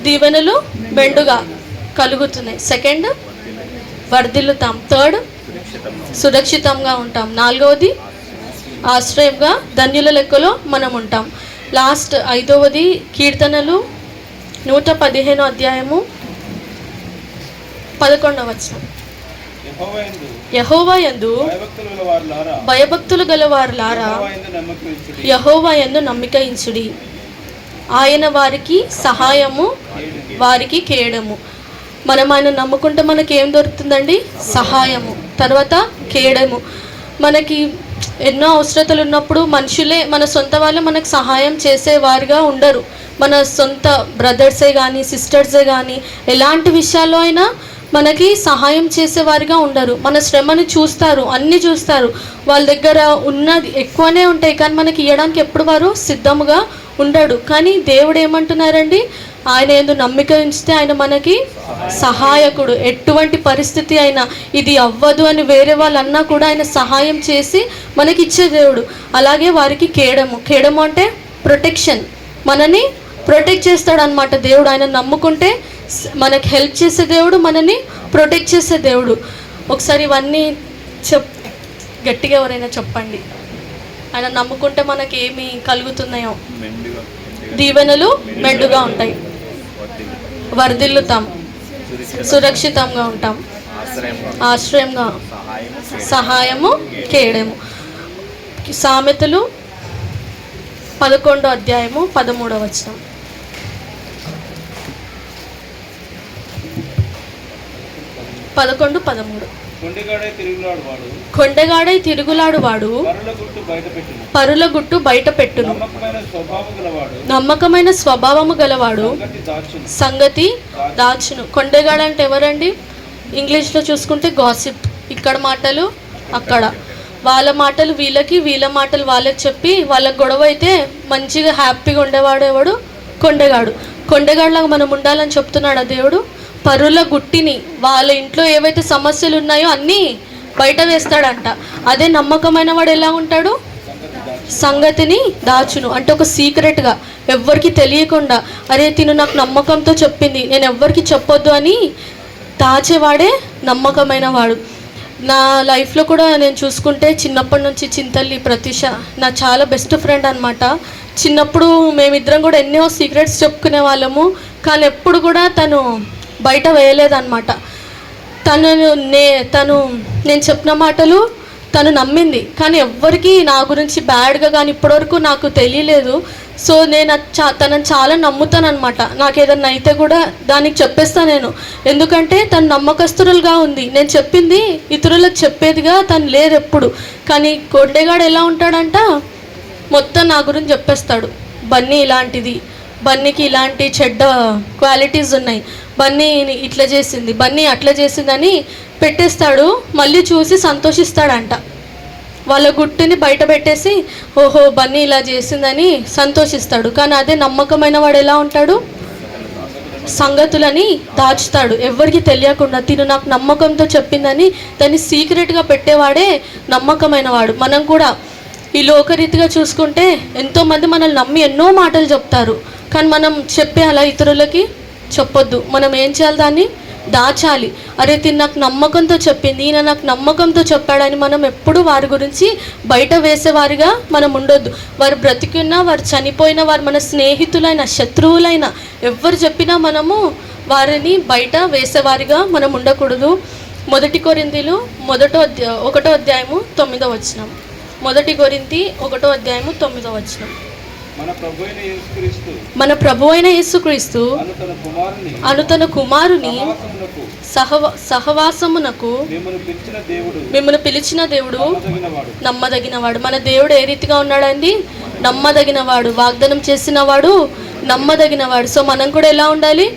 దీవెనలు మెండుగా కలుగుతున్నాయి. సెకండ్, వర్ధిల్లుతాం. థర్డ్, సురక్షితంగా ఉంటాం. నాలుగవది, ఆశ్రయంగా ధన్యుల లెక్కలో మనం ఉంటాం. లాస్ట్ 5వది కీర్తనలు 115వ అధ్యాయము 11వ వచనం. యెహోవా యందు భయభక్తులు గలవారులారా యెహోవా యందు నమ్మిక ఉంచుడి. ఆయన వారికి సహాయము, వారికి కేడము. మనం ఆయన నమ్ముకుంటే మనకి ఏం దొరుకుతుందండి? సహాయము, తర్వాత కేడము. మనకి ఎన్నో అవసరతలు ఉన్నప్పుడు మనుషులే, మన సొంత వాళ్ళే మనకు సహాయం చేసేవారుగా ఉండరు. మన సొంత బ్రదర్సే కానీ సిస్టర్సే కానీ ఎలాంటి విషయాల్లో అయినా మనకి సహాయం చేసేవారుగా ఉండరు. మన శ్రమని చూస్తారు, అన్నీ చూస్తారు. వాళ్ళ దగ్గర ఉన్నది ఎక్కువనే ఉంటాయి, కానీ మనకి ఇవ్వడానికి ఎప్పుడు వారు సిద్ధముగా ఉండడు. కానీ దేవుడు ఏమంటున్నారండి? ఆయన యందు నమ్మిక ఉంచితే ఆయన మనకి సహాయకుడు. ఎటువంటి పరిస్థితి అయినా ఇది అవ్వదు అని వేరే వాళ్ళు అన్నా కూడా ఆయన సహాయం చేసి మనకి ఇచ్చే దేవుడు. అలాగే వారికి కేడము అంటే ప్రొటెక్షన్. మనని ప్రొటెక్ట్ చేస్తాడు అనమాట దేవుడు. ఆయన నమ్ముకుంటే మనకి హెల్ప్ చేసే దేవుడు, మనని ప్రొటెక్ట్ చేసే దేవుడు. ఒకసారి ఇవన్నీ గట్టిగా ఎవరైనా చెప్పండి. ఆయన నమ్ముకుంటే మనకి ఏమి కలుగుతున్నాయో? దీవెనలు మెండుగా ఉంటాయి, వర్ధిల్లుతాం, సురక్షితంగా ఉంటాం, ఆశ్రయంగా, సహాయము, కేడము. సామెతలు 11వ అధ్యాయము 13వ వచనం. కొండగాడై తిరుగులాడువాడు పరుల గుట్టు బయట పెట్టును. నమ్మకమైన స్వభావము గలవాడు సంగతి దాచును. కొండగాడ అంటే ఎవరండి? ఇంగ్లీష్లో చూసుకుంటే గాసిప్. ఇక్కడ మాటలు అక్కడ, వాళ్ళ మాటలు వీళ్ళకి, వీళ్ళ మాటలు వాళ్ళకి చెప్పి వాళ్ళకి గొడవ అయితే మంచిగా హ్యాపీగా ఉండేవాడు ఎవడు? కొండగాడు. కొండగాడులాగా మనం ఉండాలని చెప్తున్నాడు దేవుడు. పరుల గుట్టిని, వాళ్ళ ఇంట్లో ఏవైతే సమస్యలు ఉన్నాయో అన్నీ బయట వేస్తాడంట. అదే నమ్మకమైన వాడు ఎలా ఉంటాడు? సంగతిని దాచును. అంటే ఒక సీక్రెట్గా, ఎవ్వరికి తెలియకుండా, అరే తిను నాకు నమ్మకంతో చెప్పింది, నేను ఎవ్వరికి చెప్పొద్దు అని దాచేవాడే నమ్మకమైన వాడు. నా లైఫ్లో కూడా నేను చూసుకుంటే చిన్నప్పటి నుంచి చింతల్లి ప్రతిష నా చాలా బెస్ట్ ఫ్రెండ్ అనమాట. చిన్నప్పుడు మేమిద్దరం కూడా ఎన్నో సీక్రెట్స్ చెప్పుకునే వాళ్ళము, కానీ ఎప్పుడు కూడా తను బయట వేయలేదన్నమాట. తను నేను చెప్పిన మాటలు తను నమ్మింది, కానీ ఎవ్వరికి నా గురించి బ్యాడ్గా కానీ ఇప్పటివరకు నాకు తెలియలేదు. సో నేను తనని చాలా నమ్ముతాను అనమాట. నాకు ఏదన్నా అయితే కూడా దానికి చెప్పేస్తాను నేను, ఎందుకంటే తను నమ్మకస్తులుగా ఉంది. నేను చెప్పింది ఇతరులకు చెప్పేదిగా తను లేదు ఎప్పుడు. కానీ కొండగాడు ఎలా ఉంటాడంట? మొత్తం నా గురించి చెప్పేస్తాడు. బన్నీ ఇలాంటిది, బన్నీకి ఇలాంటి చెడ్డ క్వాలిటీస్ ఉన్నాయి, బన్నీ ఇట్లా చేసింది, బన్నీ అట్లా చేసిందని పెట్టేస్తాడు. మళ్ళీ చూసి సంతోషిస్తాడంట. వాళ్ళ గుట్టుని బయట పెట్టేసి ఓహో బన్నీ ఇలా చేసిందని సంతోషిస్తాడు. కానీ అదే నమ్మకమైన వాడు ఎలా ఉంటాడు? సంగతులని దాచుతాడు, ఎవరికి తెలియకుండా. తిను నాకు నమ్మకంతో చెప్పిందని దాన్ని సీక్రెట్గా పెట్టేవాడే నమ్మకమైన వాడు. మనం కూడా ఈ లోకరీతిగా చూసుకుంటే ఎంతోమంది మనల్ని నమ్మి ఎన్నో మాటలు చెప్తారు, కానీ మనం చెప్పే అలా ఇతరులకి చెప్పొద్దు. మనం ఏం చేయాలి? దాన్ని దాచాలి. అరే తిని నాకు నమ్మకంతో చెప్పింది, ఈయన నాకు నమ్మకంతో చెప్పాడని మనం ఎప్పుడు వారి గురించి బయట వేసేవారిగా మనం ఉండొద్దు. వారు బ్రతికున్నా, వారు చనిపోయినా, వారు మన స్నేహితులైన, శత్రువులైన, ఎవరు చెప్పినా మనము వారిని బయట వేసేవారిగా మనం ఉండకూడదు. మొదటి కొరింథీలు 1వ అధ్యాయము 9వ వచనం. మొదటి కొరింథీ 1వ అధ్యాయము 9వ వచనం. మన ప్రభు అయిన యేసుక్రీస్తు అను తన కుమారుని సహవాసమునకు మిమ్మల్ని పిలిచిన దేవుడు నమ్మదగినవాడు. మన దేవుడు ఏ రీతిగా ఉన్నాడండి? నమ్మదగినవాడు. వాగ్దానం చేసిన వాడు నమ్మదగినవాడు. సో మనం కూడా ఎలా ఉండాలి?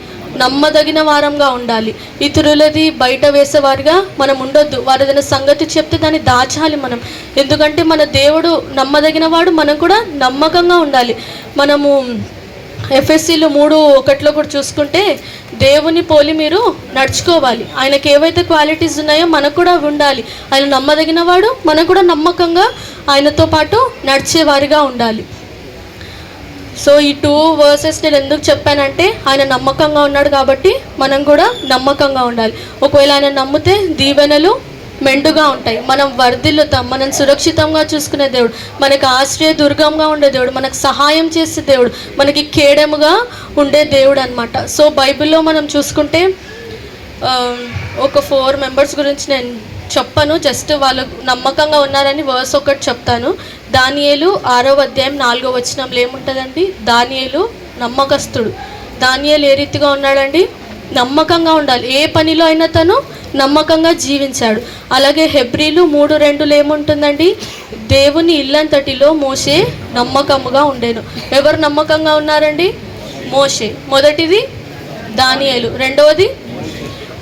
నమ్మదగిన వారంగా ఉండాలి. ఇతరులది బయట వేసేవారిగా మనం ఉండొద్దు. వారు ఏదైనా సంగతి చెప్తే దాన్ని దాచాలి మనం. ఎందుకంటే మన దేవుడు నమ్మదగిన వాడు, మనం కూడా నమ్మకంగా ఉండాలి. మనము ఎఫ్ఎస్సీలు 3:1 కూడా చూసుకుంటే దేవుని పోలి మీరు నడుచుకోవాలి. ఆయనకి ఏవైతే క్వాలిటీస్ ఉన్నాయో మనకు కూడా ఉండాలి. ఆయన నమ్మదగిన వాడు, మనం కూడా నమ్మకంగా ఆయనతో పాటు నడిచేవారిగా ఉండాలి. సో ఈ 2 వర్సెస్ నేను ఎందుకు చెప్పానంటే ఆయన నమ్మకంగా ఉన్నాడు కాబట్టి మనం కూడా నమ్మకంగా ఉండాలి. ఒకవేళ ఆయన నమ్మితే దీవెనలు మెండుగా ఉంటాయి. మనం వర్ధిల్లుతాం. మనం సురక్షితంగా చూసుకునే దేవుడు, మనకు ఆశ్రయ దుర్గంగా ఉండే దేవుడు, మనకు సహాయం చేసే దేవుడు, మనకి కేడముగా ఉండే దేవుడు అన్నమాట. సో బైబిల్లో మనం చూసుకుంటే ఒక 4 మెంబర్స్ గురించి నేను చెప్పను, జస్ట్ వాళ్ళు నమ్మకంగా ఉన్నారని వర్స్ ఒకటి చెప్తాను. దానియేలు 6వ అధ్యాయం 4వ వచనంలో ఏముంటుందండి? దానియేలు నమ్మకస్తుడు. దానియేలు ఏ రీతిగా ఉన్నాడండి? నమ్మకంగా ఉండాలి. ఏ పనిలో అయినా తను నమ్మకంగా జీవించాడు. అలాగే హెబ్రీలు 3:2లో ఏముంటుందండి? దేవుని ఇల్లంతటిలో మోషే నమ్మకముగా ఉండేను. ఎవరు నమ్మకంగా ఉన్నారండి? మోషే. మొదటిది దానియేలు, రెండవది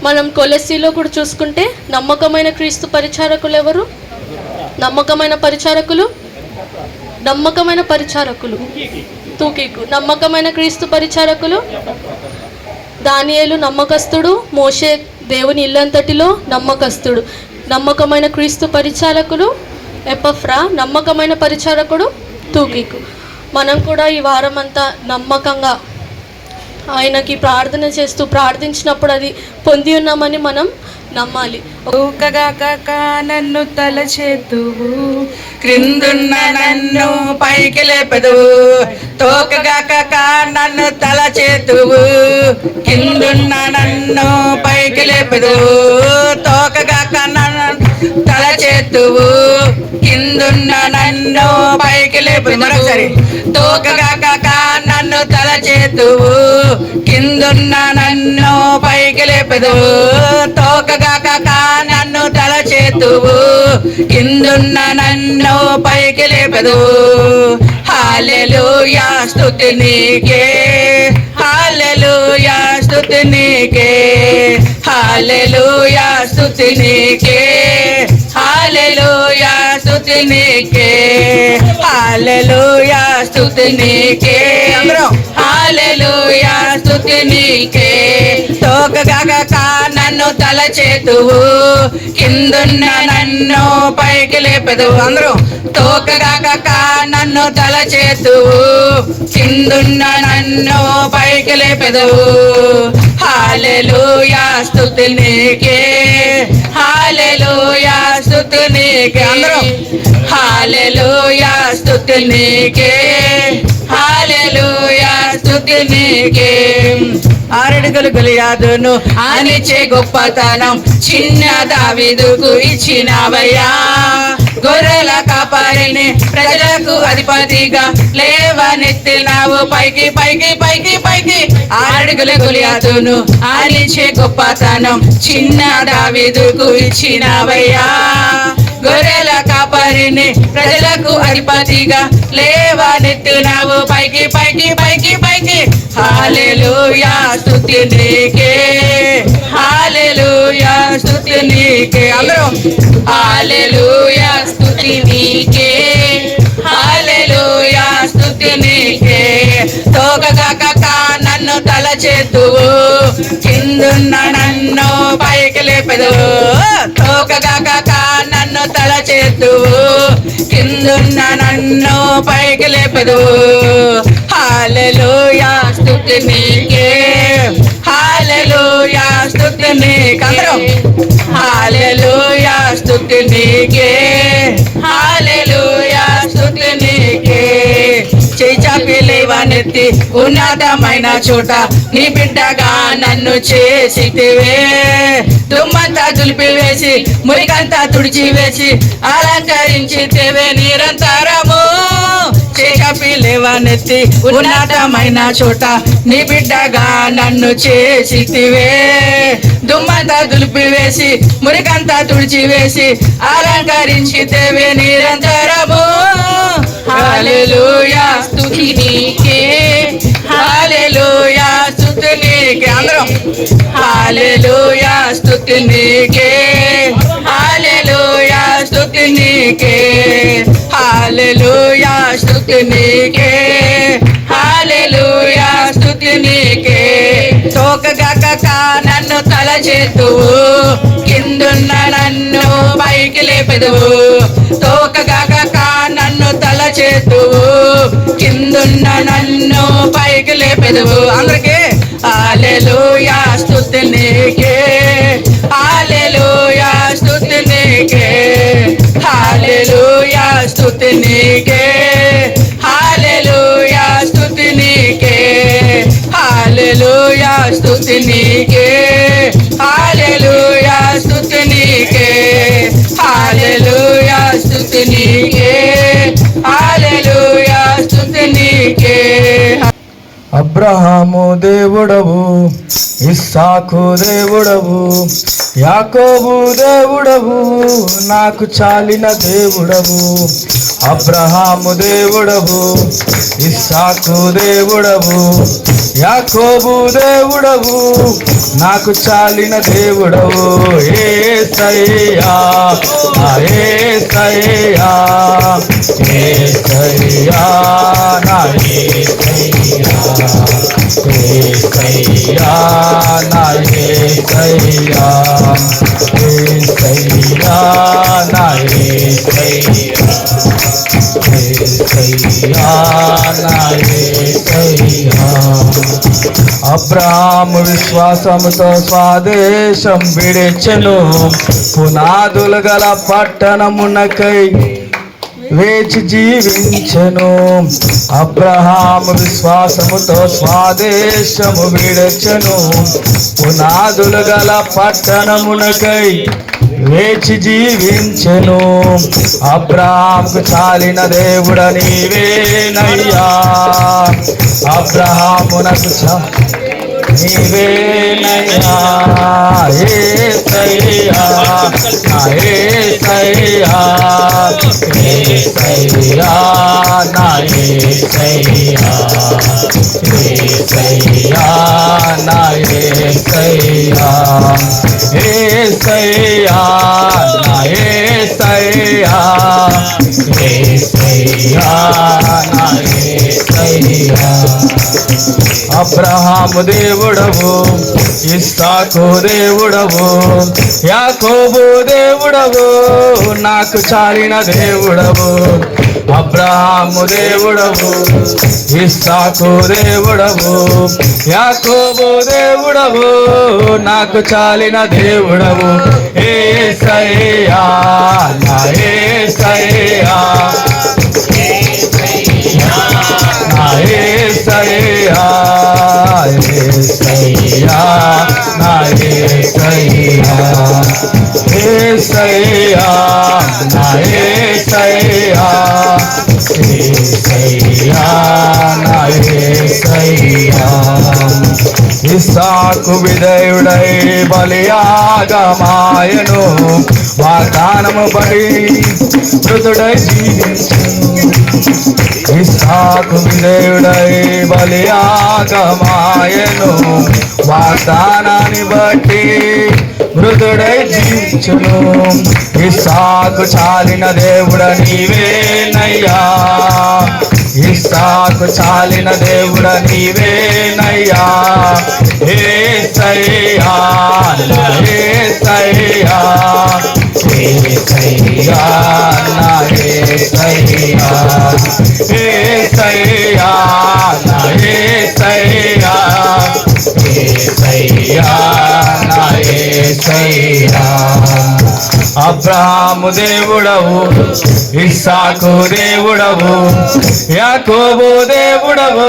మనం కొలెస్సీలో కూడా చూసుకుంటే నమ్మకమైన క్రీస్తు పరిచారకులు ఎవరు? నమ్మకమైన పరిచారకులు తూకీకు. నమ్మకమైన క్రీస్తు పరిచారకులు దానియేలు నమ్మకస్తుడు, మోషే దేవుని ఇల్లంతటిలో నమ్మకస్తుడు. నమ్మకమైన క్రీస్తు పరిచారకులు ఎపఫ్రా, నమ్మకమైన పరిచారకుడు తూకీకు. మనం కూడా ఈ వారం అంతా నమ్మకంగా ఆయనకి ప్రార్థన చేస్తూ ప్రార్థించినప్పుడు అది పొంది ఉన్నామని మనం నమ్మాలి. ఊకగాక నన్ను తలచేతువు, క్రిందున్న నన్ను పైకి లేపదువు. తోకగాక నన్ను తలచేతువు, కిందున్న నన్ను పైకి లేపదువు. తోకగాక నన్ను తలచేతువు, కిందున్న నన్ను పైకి లేపదు. మరొకసారి, తోకగాక నన్ను తలచేతువు, కిందున్న నన్ను పైకి లేపదు. తోకగాక నన్ను తలచేతువు, కిందున్న నన్ను పైకి లేపదు. హల్లెలూయా స్తుతి నీకే, హల్లెలూయా స్తుతి నీకే, హల్లెలూయా స్తుతి నీకే, హల్లెలూయా స్తుతి నీకే, హల్లెలూయా స్తుతి నీకే. అందరం హల్లెలూయా స్తుతి నీకే. తోకగాక నన్ను తలచేతువు, కిందున్న నన్ను పైకి లేపదు. అందరూ తోకగాక నన్ను తలచేతువు, కిందున్న నన్ను పైకి లేపదు. హల్లెలూయా స్తుతి నీకే, హల్లెలూయా స్తుతి నీకే. అందరూ హల్లెలూయా స్తుతి నీకే, హల్లెలూయా స్తుతి నీకే. 6 అడుగులు గొలియాతును అనిచే గొప్పతనం చిన్న దావీదుకు ఇచ్చినవయ్యా. గొర్రెల కాపరిని ప్రజలకు అధిపతిగా లేవనెత్తినావు. పైకి పైకి పైకి పైకి 6 అడుగుల గొలియాతును అనిచే గొప్పతనం చిన్న దావీదుకు ఇచ్చినవయ్యా. గొర్రెల కాపరిని ప్రజలకు అధిపతిగా లేవనెత్తినావు. పైకి పైకి పైకి పైకి. హల్లెలూయా స్తుతి నీకే, హల్లెలూయా స్తుతి నీకే. అందరూ హల్లెలూయా స్తుతి నీకే, హల్లెలూయా స్తుతి నీకే. తోకగాక నన్ను తలచేతువు, కిందున్న నన్ను పైకి లేపెదు. తోకగాక నన్ను తలచేతువు, కిందున్న నన్ను పైకి లేపెదు. హల్లెలూయా స్తుతి నీకే, హల్లెలూయా స్తుతి నీకే. అందరం హల్లెలూయా స్తుతి నీకే, హల్లెలూయా స్తుతి నీకే. చేయి చాపి లేవా లేవనెత్తి ఉన్నతమైన చోట నీ బిడ్డగా నన్ను చేసితివే. దుమ్మంతా దులిపివేసి మురికంతా తుడిచివేసి అలంకరించితివే నిరంతరము. చేకపి లేవనెత్తి ఉన్నతమైన చోట నీ బిడ్డగా నన్ను చేసితివే. దుమ్మంతా దులిపివేసి మురికంతా తుడిచివేసి అలంకరించితివే నిరంతరము. హల్లెలూయా స్తుతి నీకే, హల్లెలూయా స్తుతి నీకే. అందరం హల్లెలూయా స్తుతి నీకే, హల్లెలూయా స్తుతి నీకే, హల్లెలూయా స్తుతి నీకే, హల్లెలూయా స్తుతి నీకే. తోకగాక నన్ను తల చేతువు, కిందున్న నన్ను పైకి లేపెదువు. తోకగాక నన్ను తల చేతువు, కిందున్న నన్ను పైకి లేపెదువు. అందరికీ హల్లెలూయా స్తుతి నీకే, హల్లెలూయా స్తుతి నీకే, హల్లెలూయా స్తుతి నీకే, హల్లెలూయా స్తుతి నీకే, హల్లెలూయా స్తుతి నీకే, హల్లెలూయా స్తుతి నీకే, హల్లెలూయా స్తుతి నీకే, హల్లెలూయా స్తుతి నీకే. అబ్రహాము దేవుడవు, ఇస్సాకు దేవుడవు, యాకోబు దేవుడవు, నాకు చాలిన దేవుడవు. అబ్రహాము దేవుడవు, ఇస్సాకు దేవుడవు, యాకోబు దేవుడవు, నాకు చాలిన దేవుడవు. యేసయ్యా నా యేసయ్యా, యేసయ్యా నా యేసయ్యా, యేసయ్యా నా యేసయ్యా, యేసయ్యా నా యేసయ్యా, యేసయ్యా నా యేసయ్యా. అబ్రాహాము విశ్వాసముతో స్వదేశం విడిచెను, పునాదులు గల పట్టణమునకై వేచి జీవించెను. అబ్రహాము విశ్వాసముతో స్వదేశము విడిచెను, పునాదులు గల పట్టణమునకై వేచి జీవించెను. అబ్రహాముకు చాలిన దేవుడ నీవేనయ్యా, అబ్రహామునకు నీవేనయ్యా. యేసయ్యా నా యేసయ్యా, యేసయ్యా నా యేసయ్యా, యేసయ్యా నా యేసయ్యా, యేసయ్యా నా యేసయ్యా, యేసయ్యా నా యేసయ్యా. అబ్రహాము దేవుడవు, ఇస్సాకు దేవుడవు, యాకోబు దేవుడవు, నాకు చాలిన దేవుడవు. అబ్రహాము దేవుడవు, ఇస్సాకు దేవుడవు, యాకోబు దేవుడవు, నాకు చాలిన దేవుడవు. యేసయ్యా నా యేసయ్యా, నా యేసయ్యా, యేసయ్యా నా యేసయ్యా, యేసయ్యా నా యేసయ్యా, యేసయ్యా నా యేసయ్యా. ఇస్సాకు విధేయుడై బలియాగమాయను, వాగ్దానము బడి మృతుడై జీవించెను. ఇస్సాకు విధేయుడై బలియాగమాయను, వాగ్దానాన్ని బట్టి మృతుడై జీవించును. ఇస్సాకు చాలిన దేవుడ నీవేనయ్యా, ఇస్సాకు చాలిన దేవుడ నీవేనయ్యా. యేసయ్యా నా యేసయ్యా, యేసయ్యా నా యేసయ్యా, యేసయ్యా నా యేసయ్యా, యేసయ్యా నా యేసయ్యా. అబ్రహాము దేవుడవు, ఇస్సాకు దేవుడవు, యాకోబు దేవుడవు,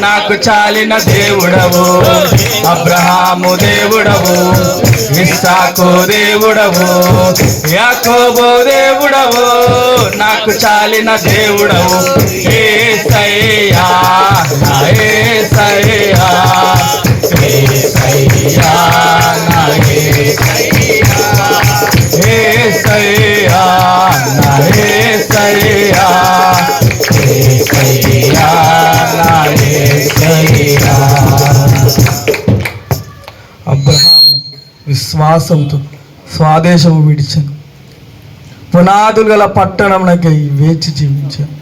నాకు చాలిన దేవుడవు. అబ్రహాము దేవుడవు, ఇస్సాకు దేవుడవు, యాకోబు దేవుడవు, నాకు చాలిన దేవుడవు. యేసయ్యా నా యేసయ్యా, యేసయ్యా నా యేసయ్యా, యేసయ్యా నా యేసయ్యా, యేసయ్యా నా యేసయ్యా. అబ్రహాము విశ్వాసంతో స్వదేశము విడిచాను, పునాదులు గల పట్టణంకై వేచి జీవించాను.